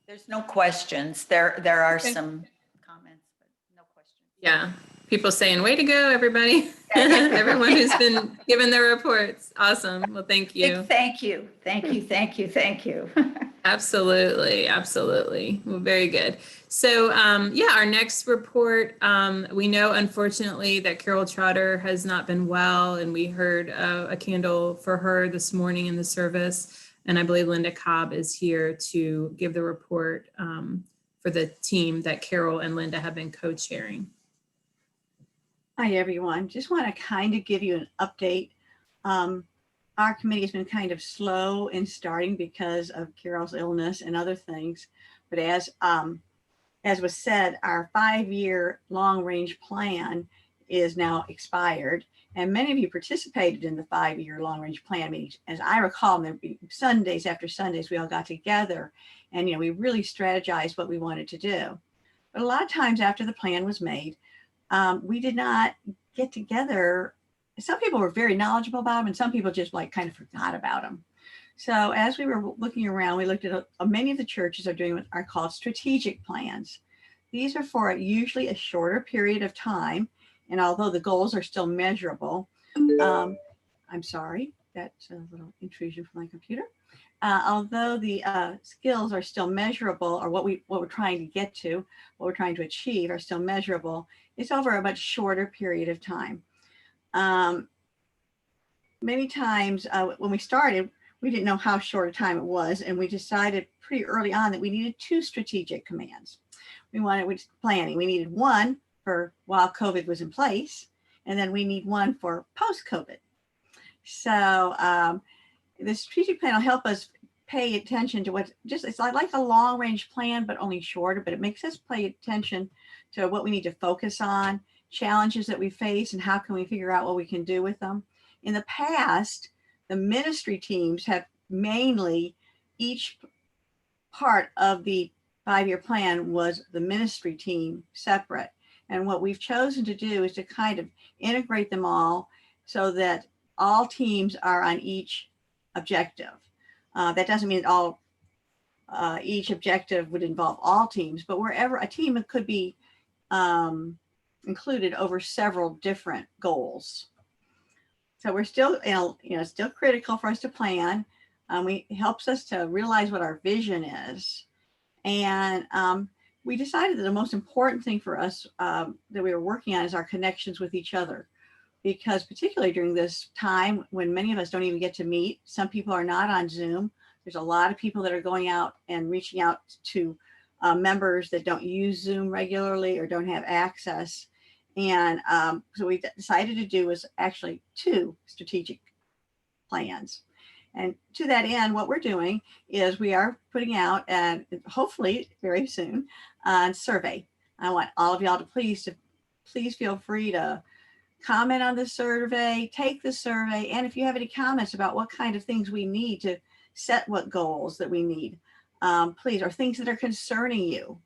Speaker 9: There's no questions. There are
Speaker 1: Okay.
Speaker 9: some comments, but no questions.
Speaker 1: Yeah, people saying, way to go, everybody. Everyone who's been given their reports. Awesome. Well, thank you.
Speaker 9: Big thank you. Thank you. Thank you. Thank you.
Speaker 1: Absolutely. Absolutely. Well, very good. So yeah, our next report, we know unfortunately that Carol Trotter has not been well, and we heard a candle for her this morning in the service. And I believe Linda Cobb is here to give the report for the team that Carol and Linda have been co-chairing.
Speaker 8: Hi, everyone. Just want to kind of give you an update. Our committee has been kind of slow in starting because of Carol's illness and other things. But as was said, our 5-year long-range plan is now expired. And many of you participated in the 5-year long-range plan meetings. As I recall, there'd be Sundays after Sundays, we all got together and, we really strategized what we wanted to do. But a lot of times after the plan was made, we did not get together. Some people were very knowledgeable about them, and some people just kind of forgot about them. So as we were looking around, we looked at many of the churches are doing what are called strategic plans. These are for usually a shorter period of time. And although the goals are still measurable, I'm sorry, that's a little intrusion from my computer. Although the skills are still measurable, or what we're trying to get to, what we're trying to achieve are still measurable, it's over a much shorter period of time. Many times when we started, we didn't know how short a time it was, and we decided pretty early on that we needed 2 strategic commands. We planning. We needed one for while COVID was in place, and then we need one for post-COVID. So the strategic plan will help us pay attention to it's like a long range plan, but only shorter, but it makes us pay attention to what we need to focus on, challenges that we face, and how can we figure out what we can do with them. In the past, the ministry teams have mainly, each part of the 5-year plan was the ministry team separate. And what we've chosen to do is to kind of integrate them all so that all teams are on each objective. That doesn't mean each objective would involve all teams, but wherever a team could be included over several different goals. So we're still, still critical for us to plan. It helps us to realize what our vision is. And we decided that the most important thing for us that we were working on is our connections with each other. Because particularly during this time when many of us don't even get to meet, some people are not on Zoom. There's a lot of people that are going out and reaching out to members that don't use Zoom regularly or don't have access. And so we decided to do was actually 2 strategic plans. And to that end, what we're doing is we are putting out, and hopefully very soon, a survey. I want all of y'all to please feel free to comment on the survey, take the survey, and if you have any comments about what kind of things we need to set, what goals that we need, please, or things that are concerning you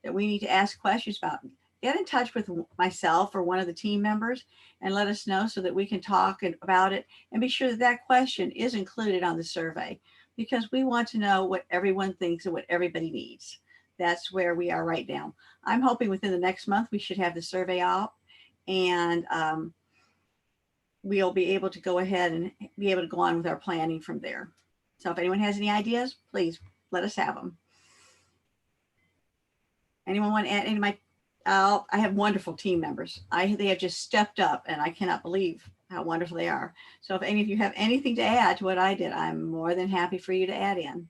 Speaker 8: that we need to ask questions about, get in touch with myself or one of the team members and let us know so that we can talk about it and be sure that that question is included on the survey, because we want to know what everyone thinks and what everybody needs. That's where we are right now. I'm hoping within the next month we should have the survey out, and we'll be able to go ahead and be able to go on with our planning from there. So if anyone has any ideas, please let us have them. Anyone want to add any of my, I have wonderful team members. They have just stepped up, and I cannot believe how wonderful they are. So if any of you have anything to add to what I did, I'm more than happy for you to add in.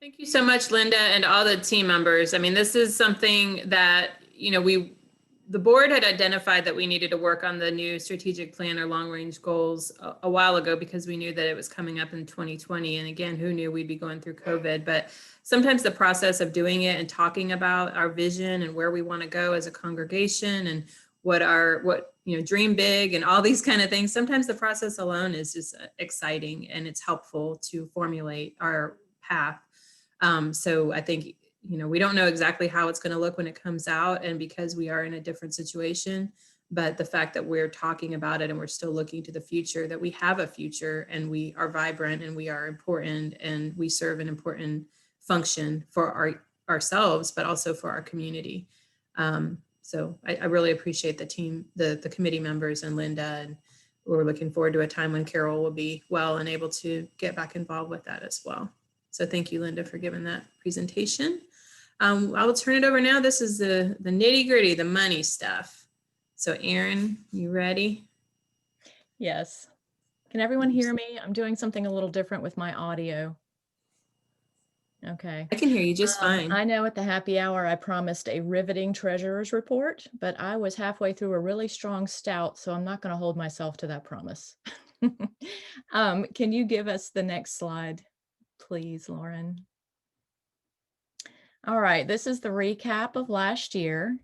Speaker 1: Thank you so much, Linda, and all the team members. I mean, this is something that, the board had identified that we needed to work on the new strategic plan or long range goals a while ago, because we knew that it was coming up in 2020. And again, who knew we'd be going through COVID? But sometimes the process of doing it and talking about our vision and where we want to go as a congregation and dream big and all these kind of things, sometimes the process alone is just exciting, and it's helpful to formulate our path. So I think, we don't know exactly how it's going to look when it comes out, and because we are in a different situation, but the fact that we're talking about it and we're still looking to the future, that we have a future and we are vibrant and we are important and we serve an important function for ourselves, but also for our community. So I really appreciate the team, the committee members and Linda, and we're looking forward to a time when Carol will be well and able to get back involved with that as well. So thank you, Linda, for giving that presentation. I will turn it over now. This is the nitty gritty, the money stuff. So Erin, you ready?
Speaker 10: Yes. Can everyone hear me? I'm doing something a little different with my audio. Okay.
Speaker 1: I can hear you just fine.
Speaker 10: I know at the happy hour, I promised a riveting treasurer's report, but I was halfway through a really strong stout, so I'm not going to hold myself to that promise. Can you give us the next slide, please, Lauren? All right, this is the recap of last year.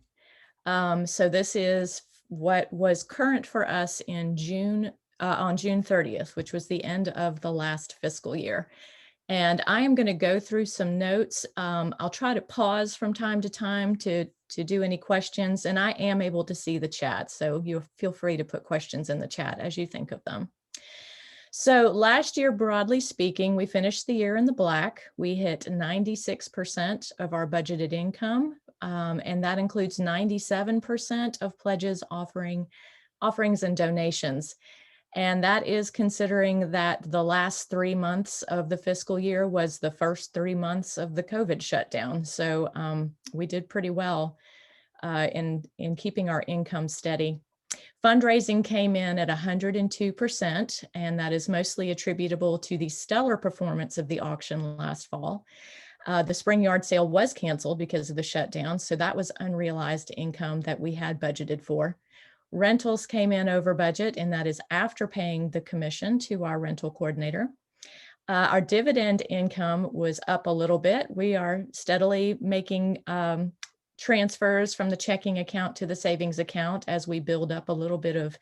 Speaker 10: So this is what was current for us in June, on June 30th, which was the end of the last fiscal year. And I am going to go through some notes. I'll try to pause from time to time to do any questions, and I am able to see the chat. So you feel free to put questions in the chat as you think of them. So last year, broadly speaking, we finished the year in the black. We hit 96% of our budgeted income and that includes 97% of pledges, offerings, and donations. And that is considering that the last 3 months of the fiscal year was the first 3 months of the COVID shutdown. So we did pretty well in keeping our income steady. Fundraising came in at 102%, and that is mostly attributable to the stellar performance of the auction last fall. The spring yard sale was canceled because of the shutdown, so that was unrealized income that we had budgeted for. Rentals came in over budget, and that is after paying the commission to our rental coordinator. Our dividend income was up a little bit. We are steadily making transfers from the checking account to the savings account as we build up a little bit of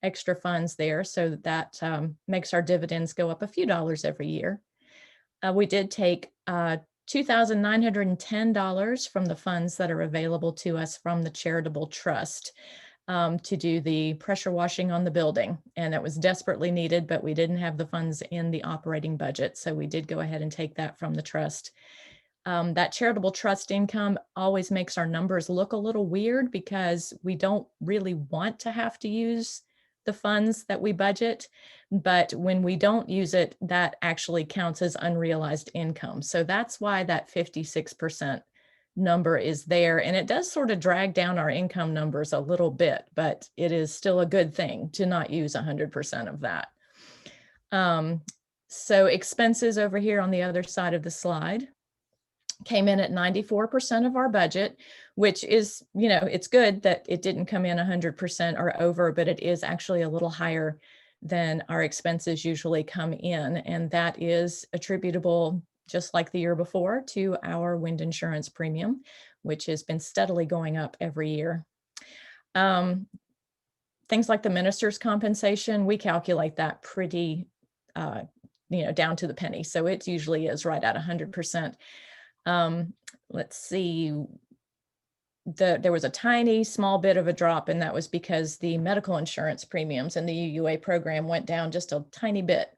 Speaker 10: extra funds there. So that makes our dividends go up a few dollars every year. We did take $2,910 from the funds that are available to us from the Charitable Trust to do the pressure washing on the building. And that was desperately needed, but we didn't have the funds in the operating budget. So we did go ahead and take that from the trust. That charitable trust income always makes our numbers look a little weird because we don't really want to have to use the funds that we budget. But when we don't use it, that actually counts as unrealized income. So that's why that 56% number is there. And it does sort of drag down our income numbers a little bit, but it is still a good thing to not use 100% of that. So expenses over here on the other side of the slide came in at 94% of our budget, which is, you know, it's good that it didn't come in 100% or over, but it is actually a little higher than our expenses usually come in. And that is attributable, just like the year before, to our wind insurance premium, which has been steadily going up every year. Things like the minister's compensation, we calculate that pretty, down to the penny. So it usually is right at 100%. Let's see, there was a tiny small bit of a drop, and that was because the medical insurance premiums in the UUA program went down just a tiny bit.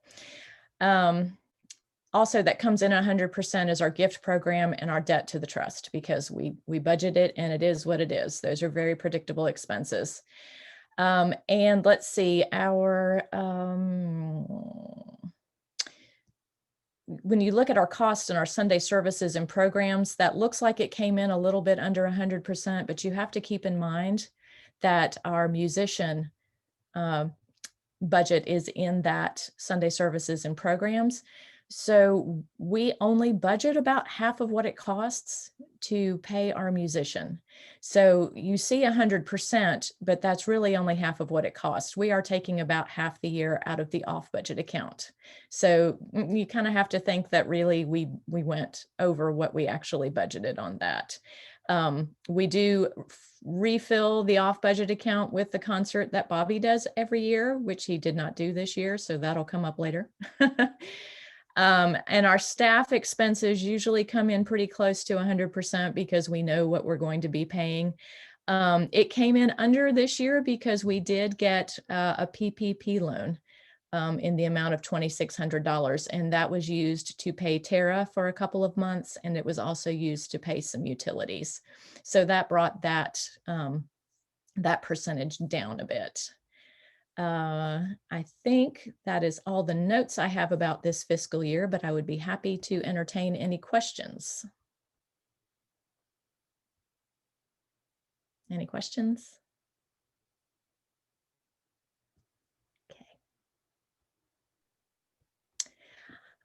Speaker 10: Also, that comes in 100% is our gift program and our debt to the trust, because we budget it and it is what it is. Those are very predictable expenses. And let's see, when you look at our costs and our Sunday services and programs, that looks like it came in a little bit under 100%, but you have to keep in mind that our musician budget is in that Sunday services and programs. So we only budget about half of what it costs to pay our musician. So you see 100%, but that's really only half of what it costs. We are taking about half the year out of the off budget account. So you kind of have to think that really we went over what we actually budgeted on that. We do refill the off budget account with the concert that Bobby does every year, which he did not do this year. So that'll come up later. And our staff expenses usually come in pretty close to 100% because we know what we're going to be paying. It came in under this year because we did get a PPP loan in the amount of $2,600. And that was used to pay Tara for a couple of months. And it was also used to pay some utilities. So that brought that, that percentage down a bit. I think that is all the notes I have about this fiscal year, but I would be happy to entertain any questions. Any questions?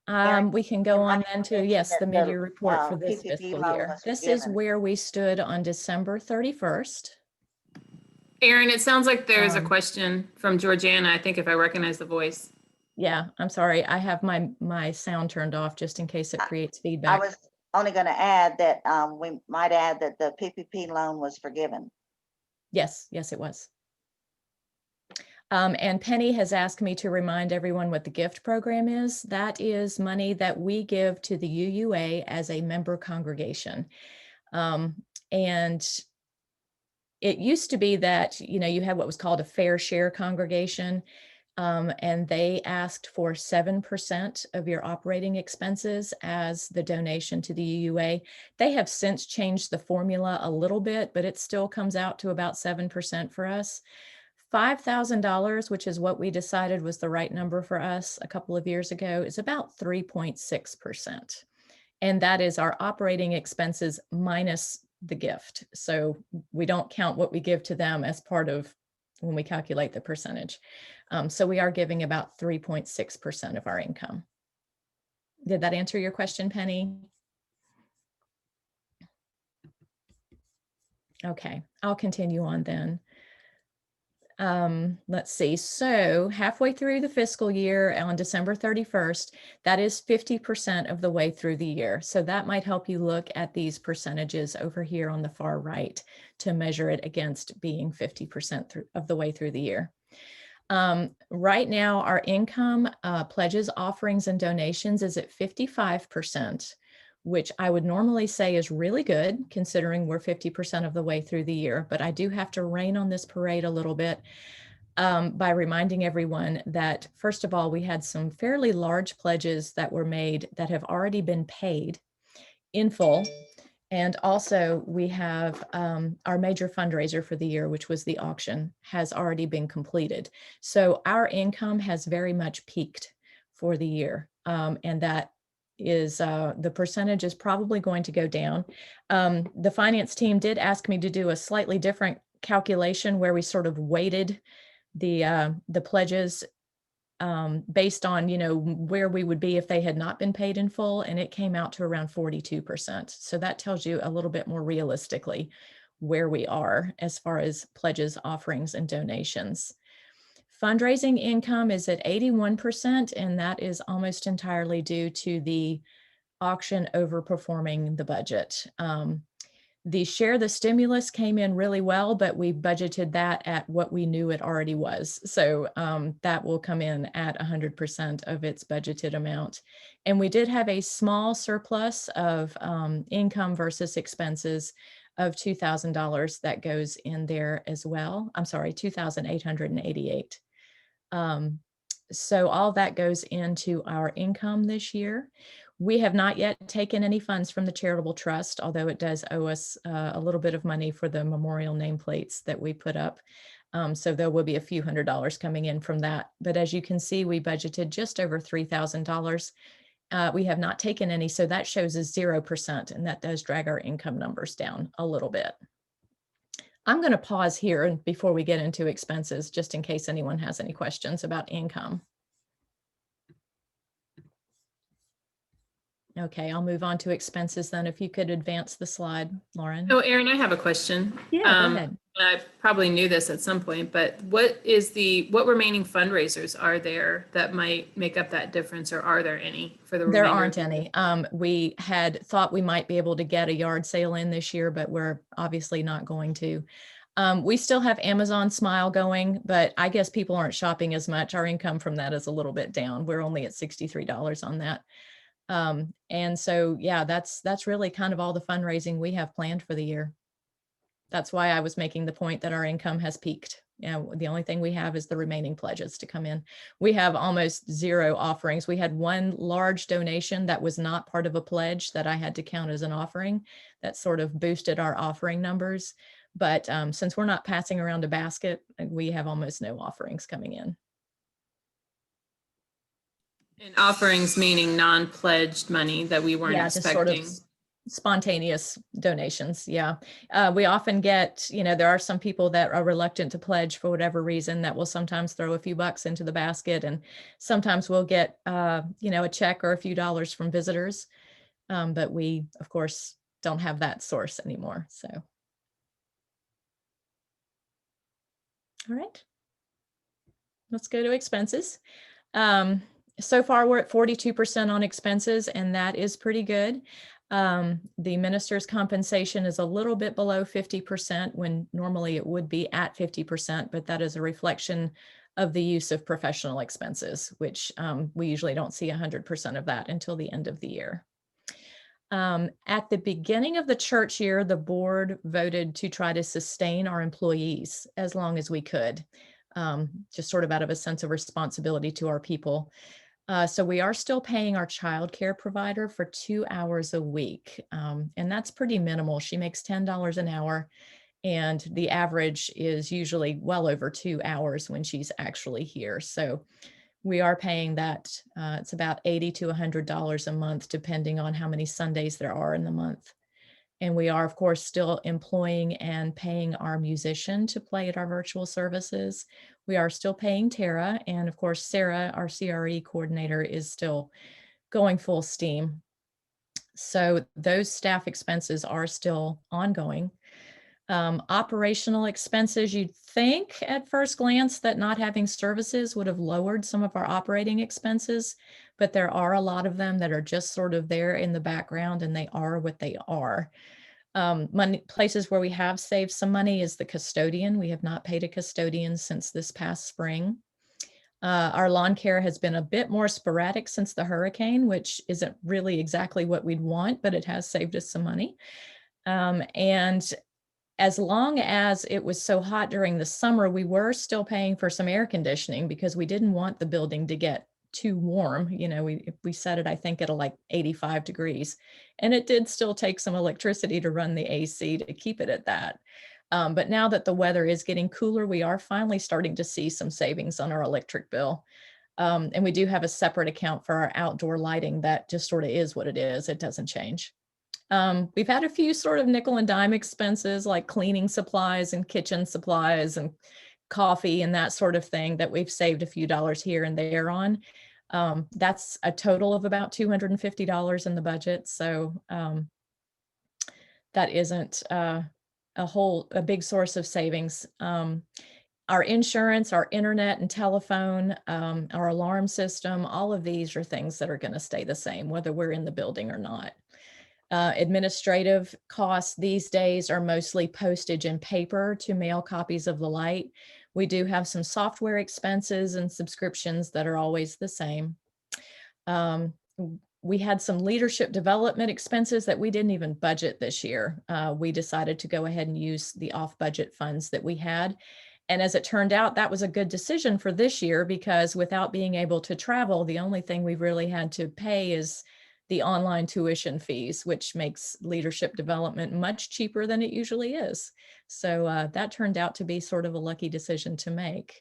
Speaker 10: Okay. We can go on then to, yes, the mid-year report for this fiscal year. This is where we stood on December 31st.
Speaker 1: Aaron, it sounds like there's a question from Georgiana, I think, if I recognize the voice.
Speaker 10: Yeah, I'm sorry. I have my sound turned off just in case it creates feedback.
Speaker 11: I was only going to add that we might add that the PPP loan was forgiven.
Speaker 10: Yes, it was. And Penny has asked me to remind everyone what the gift program is. That is money that we give to the UUA as a member congregation. And it used to be that, you had what was called a fair share congregation. And they asked for 7% of your operating expenses as the donation to the UUA. They have since changed the formula a little bit, but it still comes out to about 7% for us. $5,000, which is what we decided was the right number for us a couple of years ago, is about 3.6%. And that is our operating expenses minus the gift. So we don't count what we give to them as part of when we calculate the percentage. So we are giving about 3.6% of our income. Did that answer your question, Penny? Okay, I'll continue on then. Let's see. So halfway through the fiscal year on December 31st, that is 50% of the way through the year. So that might help you look at these percentages over here on the far right to measure it against being 50% of the way through the year. Right now, our income, pledges, offerings, and donations is at 55%, which I would normally say is really good considering we're 50% of the way through the year. But I do have to rain on this parade a little bit by reminding everyone that, first of all, we had some fairly large pledges that were made that have already been paid in full. And also we have our major fundraiser for the year, which was the auction, has already been completed. So our income has very much peaked for the year. And that is the percentage is probably going to go down. The finance team did ask me to do a slightly different calculation where we sort of weighted the pledges based on, you know, where we would be if they had not been paid in full, and it came out to around 42%. So that tells you a little bit more realistically where we are as far as pledges, offerings, and donations. Fundraising income is at 81%, and that is almost entirely due to the auction overperforming the budget. The share the stimulus came in really well, but we budgeted that at what we knew it already was. So that will come in at 100% of its budgeted amount. And we did have a small surplus of income versus expenses of $2,000 that goes in there as well. I'm sorry, $2,888. So all that goes into our income this year. We have not yet taken any funds from the Charitable Trust, although it does owe us a little bit of money for the memorial nameplates that we put up. So there will be a few $100s coming in from that. But as you can see, we budgeted just over $3,000. We have not taken any, so that shows us 0%, and that does drag our income numbers down a little bit. I'm going to pause here before we get into expenses, just in case anyone has any questions about income. Okay, I'll move on to expenses then. If you could advance the slide, Lauren.
Speaker 1: Oh, Erin, I have a question.
Speaker 10: Yeah, go ahead.
Speaker 1: I probably knew this at some point, but what remaining fundraisers are there that might make up that difference, or are there any for the remainder?
Speaker 10: There aren't any. We had thought we might be able to get a yard sale in this year, but we're obviously not going to. We still have Amazon Smile going, but I guess people aren't shopping as much. Our income from that is a little bit down. We're only at $63 on that. And so, yeah, that's really kind of all the fundraising we have planned for the year. That's why I was making the point that our income has peaked. You know, the only thing we have is the remaining pledges to come in. We have almost zero offerings. We had one large donation that was not part of a pledge that I had to count as an offering. That sort of boosted our offering numbers. But since we're not passing around a basket, we have almost no offerings coming in.
Speaker 1: And offerings meaning non-pledged money that we weren't expecting.
Speaker 10: Just sort of spontaneous donations. Yeah. We often get, you know, there are some people that are reluctant to pledge for whatever reason that will sometimes throw a few bucks into the basket. And sometimes we'll get, you know, a check or a few dollars from visitors. But we, of course, don't have that source anymore. So. All right. Let's go to expenses. So far, we're at 42% on expenses, and that is pretty good. The minister's compensation is a little bit below 50% when normally it would be at 50%, but that is a reflection of the use of professional expenses, which we usually don't see 100% of that until the end of the year. At the beginning of the church year, the board voted to try to sustain our employees as long as we could. just sort of out of a sense of responsibility to our people. So we are still paying our childcare provider for 2 hours a week. And that's pretty minimal. She makes $10 an hour. And the average is usually well over 2 hours when she's actually here. So we are paying that. It's about $80 to $100 a month, depending on how many Sundays there are in the month. And we are, of course, still employing and paying our musician to play at our virtual services. We are still paying Tara. And of course, Sarah, our CRE coordinator, is still going full steam. So those staff expenses are still ongoing. Operational expenses, you'd think at first glance that not having services would have lowered some of our operating expenses, but there are a lot of them that are just sort of there in the background, and they are what they are. Places where we have saved some money is the custodian. We have not paid a custodian since this past spring. Our lawn care has been a bit more sporadic since the hurricane, which isn't really exactly what we'd want, but it has saved us some money. And as long as it was so hot during the summer, we were still paying for some air conditioning because we didn't want the building to get too warm. You know, we set it, I think, at like 85 degrees, and it did still take some electricity to run the AC to keep it at that. But now that the weather is getting cooler, we are finally starting to see some savings on our electric bill. And we do have a separate account for our outdoor lighting that just sort of is what it is. It doesn't change. We've had a few sort of nickel and dime expenses like cleaning supplies and kitchen supplies and coffee and that sort of thing that we've saved a few dollars here and there on. That's a total of about $250 in the budget. So that isn't a big source of savings. Our insurance, our internet and telephone, our alarm system, all of these are things that are going to stay the same, whether we're in the building or not. Administrative costs these days are mostly postage and paper to mail copies of the light. We do have some software expenses and subscriptions that are always the same. We had some leadership development expenses that we didn't even budget this year. We decided to go ahead and use the off-budget funds that we had. And as it turned out, that was a good decision for this year because without being able to travel, the only thing we've really had to pay is the online tuition fees, which makes leadership development much cheaper than it usually is. So that turned out to be sort of a lucky decision to make.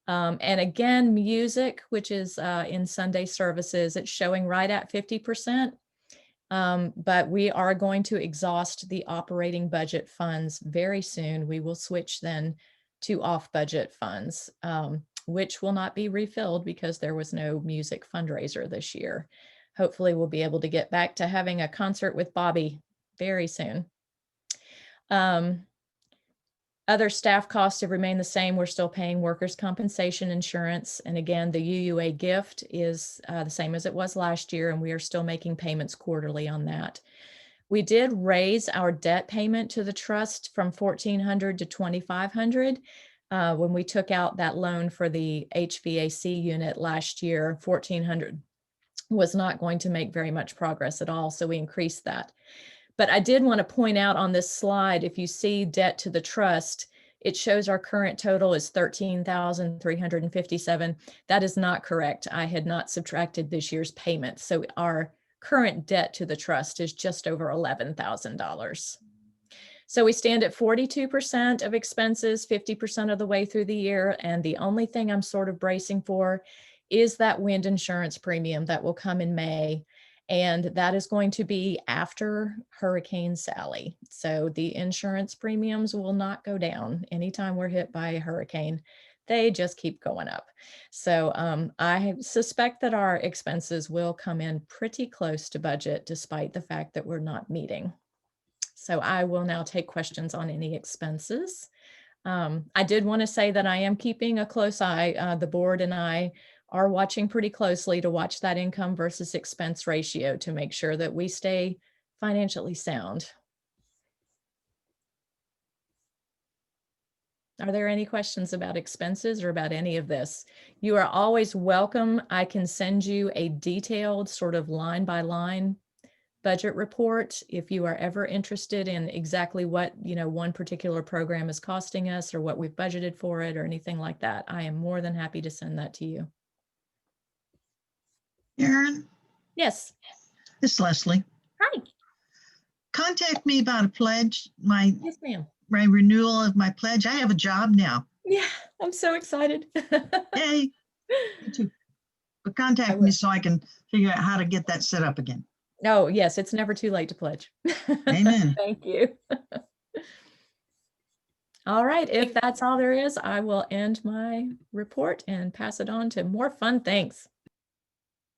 Speaker 10: And again, music, which is in Sunday services, it's showing right at 50%. But we are going to exhaust the operating budget funds very soon. We will switch then to off-budget funds, which will not be refilled because there was no music fundraiser this year. Hopefully we'll be able to get back to having a concert with Bobby very soon. Other staff costs have remained the same. We're still paying workers' compensation insurance. And again, the UUA gift is the same as it was last year, and we are still making payments quarterly on that. We did raise our debt payment to the trust from $1,400 to $2,500. When we took out that loan for the HVAC unit last year, $1,400 was not going to make very much progress at all. So we increased that. But I did want to point out on this slide, if you see debt to the trust, it shows our current total is $13,357. That is not correct. I had not subtracted this year's payment. So our current debt to the trust is just over $11,000. So we stand at 42% of expenses, 50% of the way through the year. And the only thing I'm sort of bracing for is that wind insurance premium that will come in May. And that is going to be after Hurricane Sally. So the insurance premiums will not go down anytime we're hit by a hurricane. They just keep going up. So I suspect that our expenses will come in pretty close to budget, despite the fact that we're not meeting. So I will now take questions on any expenses. I did want to say that I am keeping a close eye. The board and I are watching pretty closely to watch that income versus expense ratio to make sure that we stay financially sound. Are there any questions about expenses or about any of this? You are always welcome. I can send you a detailed sort of line by line budget report. If you are ever interested in exactly what, one particular program is costing us or what we've budgeted for it or anything like that, I am more than happy to send that to you.
Speaker 5: Erin,
Speaker 10: Yes.
Speaker 5: it's Leslie.
Speaker 10: Hi.
Speaker 5: Contact me about a pledge, my
Speaker 10: Yes, ma'am.
Speaker 5: renewal of my pledge. I have a job now.
Speaker 10: Yeah, I'm so excited.
Speaker 5: Yay. Me too. But
Speaker 10: I
Speaker 5: contact
Speaker 10: will.
Speaker 5: me so I can figure out how to get that set up again.
Speaker 10: Oh, yes, it's never too late to pledge.
Speaker 5: Amen.
Speaker 10: Thank you. All right, if that's all there is, I will end my report and pass it on to more fun things.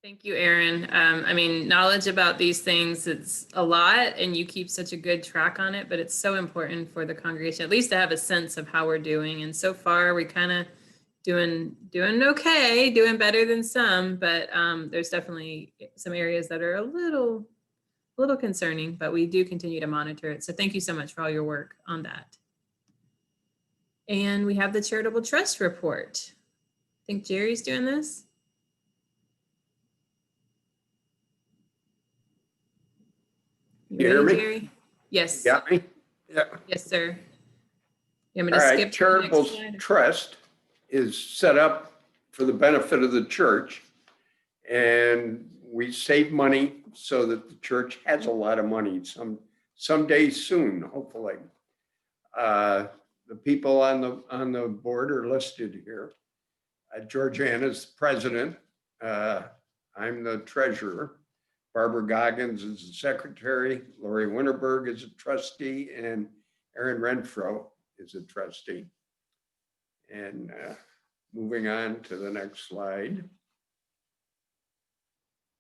Speaker 1: Thank you, Erin. I mean, knowledge about these things, it's a lot and you keep such a good track on it, but it's so important for the congregation, at least to have a sense of how we're doing. And so far we kind of doing okay, doing better than some, but there's definitely some areas that are a little concerning, but we do continue to monitor it. So thank you so much for all your work on that. And we have the Charitable Trust Report. I think Jerry's doing this.
Speaker 12: You hear me?
Speaker 1: Jerry? Yes.
Speaker 12: Got me? Yeah.
Speaker 1: Yes, sir. You want
Speaker 12: All
Speaker 1: me to
Speaker 12: right.
Speaker 1: skip to the next
Speaker 12: Charitable
Speaker 1: slide?
Speaker 12: Trust is set up for the benefit of the church. And we save money so that the church has a lot of money someday soon, hopefully. The people on the board are listed here. Georgiana's president. I'm the treasurer. Barbara Goggins is the secretary. Lori Winterberg is a trustee, and Aaron Renfro is a trustee. And moving on to the next slide.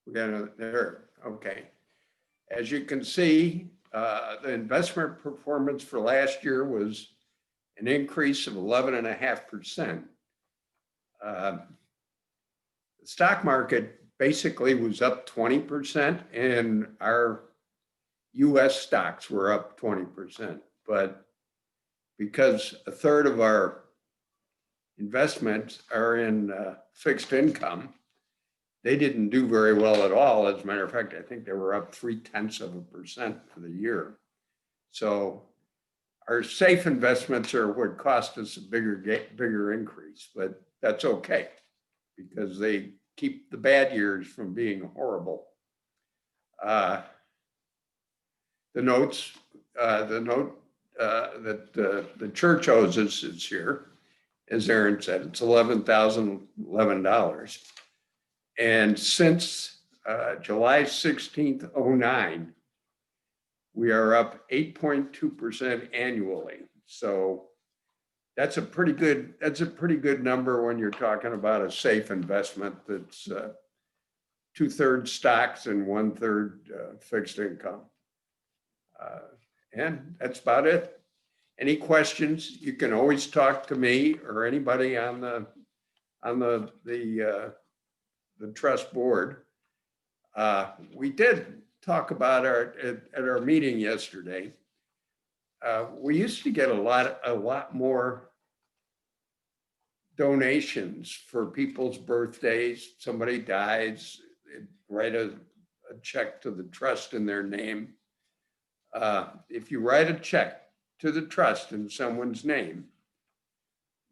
Speaker 12: There, okay. As you can see, the investment performance for last year was an increase of 11.5%. The stock market basically was up 20%, and our US stocks were up 20%. But because a third of our investments are in fixed income, they didn't do very well at all. As a matter of fact, I think they were up 0.3% for the year. So our safe investments are what cost us a bigger increase, but that's okay because they keep the bad years from being horrible. The note that the church owes us is here. As Aaron said, it's $11,011. And since July 16th, 09, we are up 8.2% annually. So that's a pretty good number when you're talking about a safe investment that's 2/3 stocks and 1/3 fixed income. And that's about it. Any questions? You can always talk to me or anybody on the trust board. We did talk about at our meeting yesterday. We used to get a lot more donations for people's birthdays. Somebody dies, write a check to the trust in their name. If you write a check to the trust in someone's name,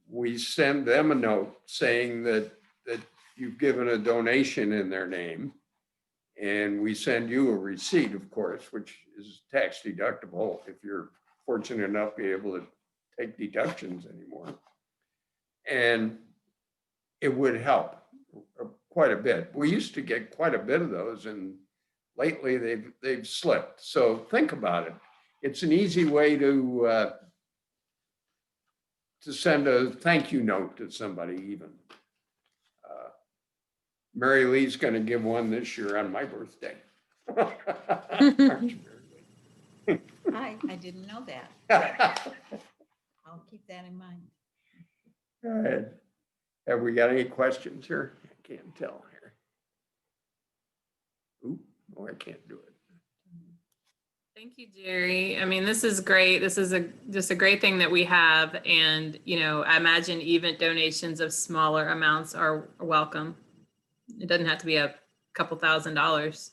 Speaker 12: we send them a note saying that you've given a donation in their name. And we send you a receipt, of course, which is tax deductible if you're fortunate enough to be able to take deductions anymore. And it would help quite a bit. We used to get quite a bit of those, and lately they've slipped. So think about it. It's an easy way to send a thank you note to somebody even. Mary Lee's going to give one this year on my birthday. Aren't you, Mary Lee?
Speaker 9: I didn't know that. I'll keep that in mind.
Speaker 12: Go ahead. Have we got any questions here? I can't tell here. Ooh, oh, I can't do it.
Speaker 1: Thank you, Jerry. I mean, this is great. This is just a great thing that we have. And, I imagine even donations of smaller amounts are welcome. It doesn't have to be a couple $1,000.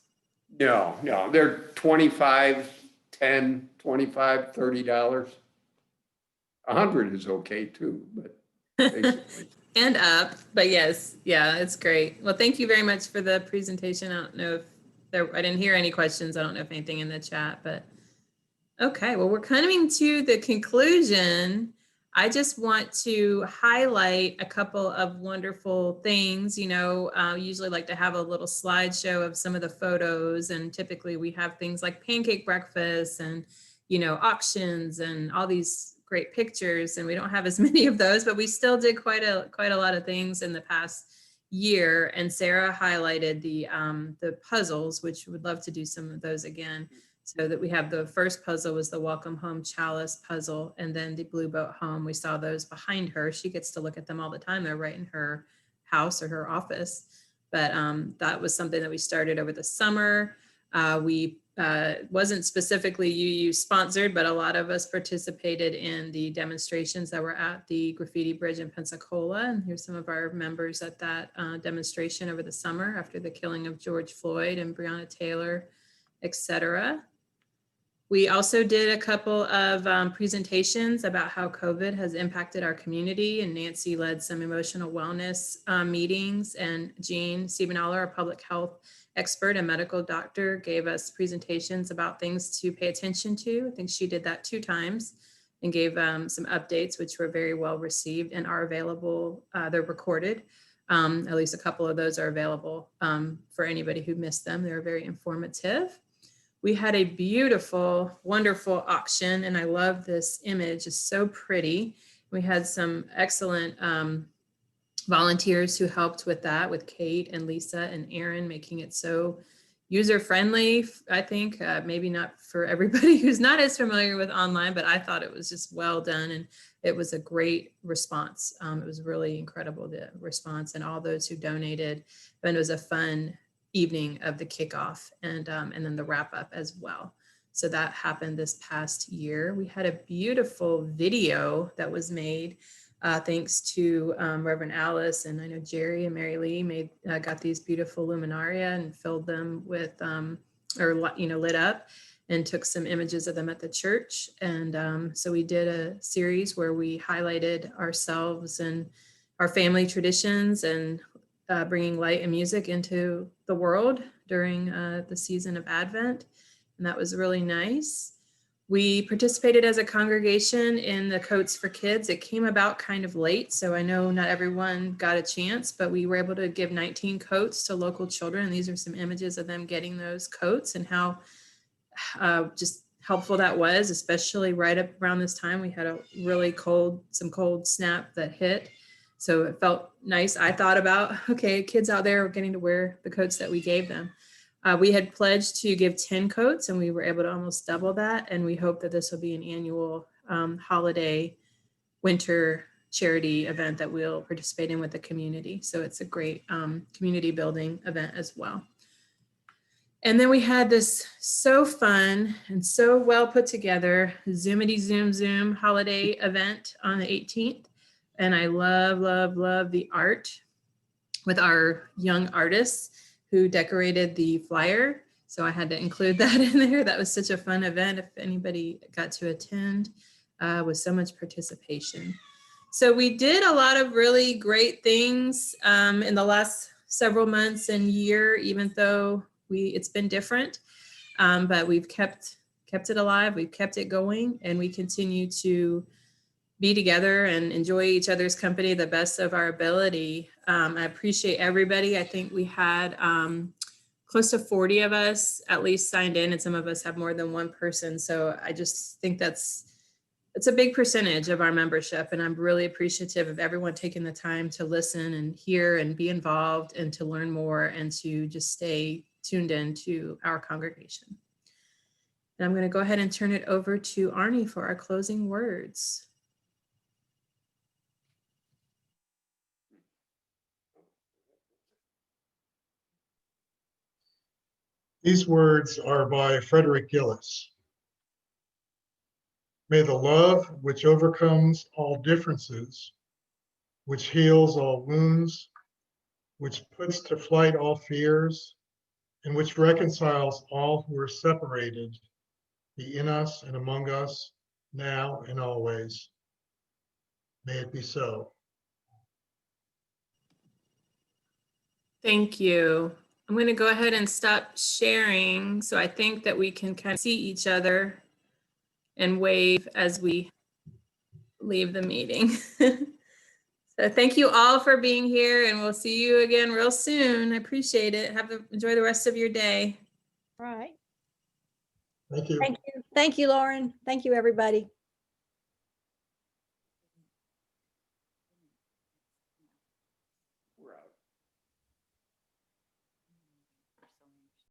Speaker 12: No, they're 25, 10, 25, $30. 100 is okay too, but basically.
Speaker 1: And up, but yes, yeah, it's great. Well, thank you very much for the presentation. I don't know if I didn't hear any questions. I don't know if anything in the chat, but okay, well, we're coming to the conclusion. I just want to highlight a couple of wonderful things. You know, usually like to have a little slideshow of some of the photos, and typically we have things like pancake breakfast and, you know, auctions and all these great pictures, and we don't have as many of those, but we still did quite a lot of things in the past year. And Sarah highlighted the puzzles, which would love to do some of those again. So that we have the first puzzle was the Welcome Home Chalice puzzle, and then the Blue Boat Home. We saw those behind her. She gets to look at them all the time. They're right in her house or her office. But that was something that we started over the summer. We wasn't specifically UU sponsored, but a lot of us participated in the demonstrations that were at the Graffiti Bridge in Pensacola. And here's some of our members at that demonstration over the summer after the killing of George Floyd and Breonna Taylor, etc. We also did a couple of presentations about how COVID has impacted our community, and Nancy led some emotional wellness meetings, and Jean Siebenaler, our public health expert and medical doctor, gave us presentations about things to pay attention to. I think she did that 2 times and gave some updates, which were very well received and are available. They're recorded. At least a couple of those are available for anybody who missed them. They were very informative. We had a beautiful, wonderful auction, and I love this image. It's so pretty. We had some excellent volunteers who helped with that, with Kate and Lisa and Aaron, making it so user-friendly. I think maybe not for everybody who's not as familiar with online, but I thought it was just well done, and it was a great response. It was really incredible, the response, and all those who donated. And it was a fun evening of the kickoff and then the wrap up as well. So that happened this past year. We had a beautiful video that was made thanks to Reverend Alice, and I know Jerry and Mary Lee got these beautiful luminaria and filled them with lit up, and took some images of them at the church. And so we did a series where we highlighted ourselves and our family traditions, and bringing light and music into the world during the season of Advent. And that was really nice. We participated as a congregation in the Coats for Kids. It came about kind of late, so I know not everyone got a chance, but we were able to give 19 coats to local children. And these are some images of them getting those coats, and how just helpful that was, especially right up around this time. We had a really cold snap that hit. So it felt nice. I thought about, okay, kids out there are getting to wear the coats that we gave them. We had pledged to give 10 coats, and we were able to almost double that. And we hope that this will be an annual holiday winter charity event that we'll participate in with the community. So it's a great community building event as well. And then we had this so fun and so well put together Zoomity Zoom Zoom holiday event on the 18th. And I love the art with our young artists who decorated the flyer. So I had to include that in there. That was such a fun event if anybody got to attend, with so much participation. So we did a lot of really great things in the last several months and year, even though it's been different, but we've kept it alive, we've kept it going, and we continue to be together and enjoy each other's company the best of our ability. I appreciate everybody. I think we had close to 40 of us at least signed in, and some of us have more than one person. So I just think it's a big percentage of our membership, and I'm really appreciative of everyone taking the time to listen and hear and be involved and to learn more and to just stay tuned in to our congregation. And I'm going to go ahead and turn it over to Arnie for our closing words.
Speaker 3: These words are by Frederick Gillis. May the love which overcomes all differences, which heals all wounds, which puts to flight all fears, and which reconciles all who are separated, be in us and among us, now and always. May it be so.
Speaker 1: Thank you. I'm going to go ahead and stop sharing. So I think that we can kind of see each other and wave as we leave the meeting. So thank you all for being here, and we'll see you again real soon. I appreciate it. Enjoy the rest of your day.
Speaker 2: Right.
Speaker 3: Thank you.
Speaker 2: Thank you. Thank you, Lauren. Thank you, everybody.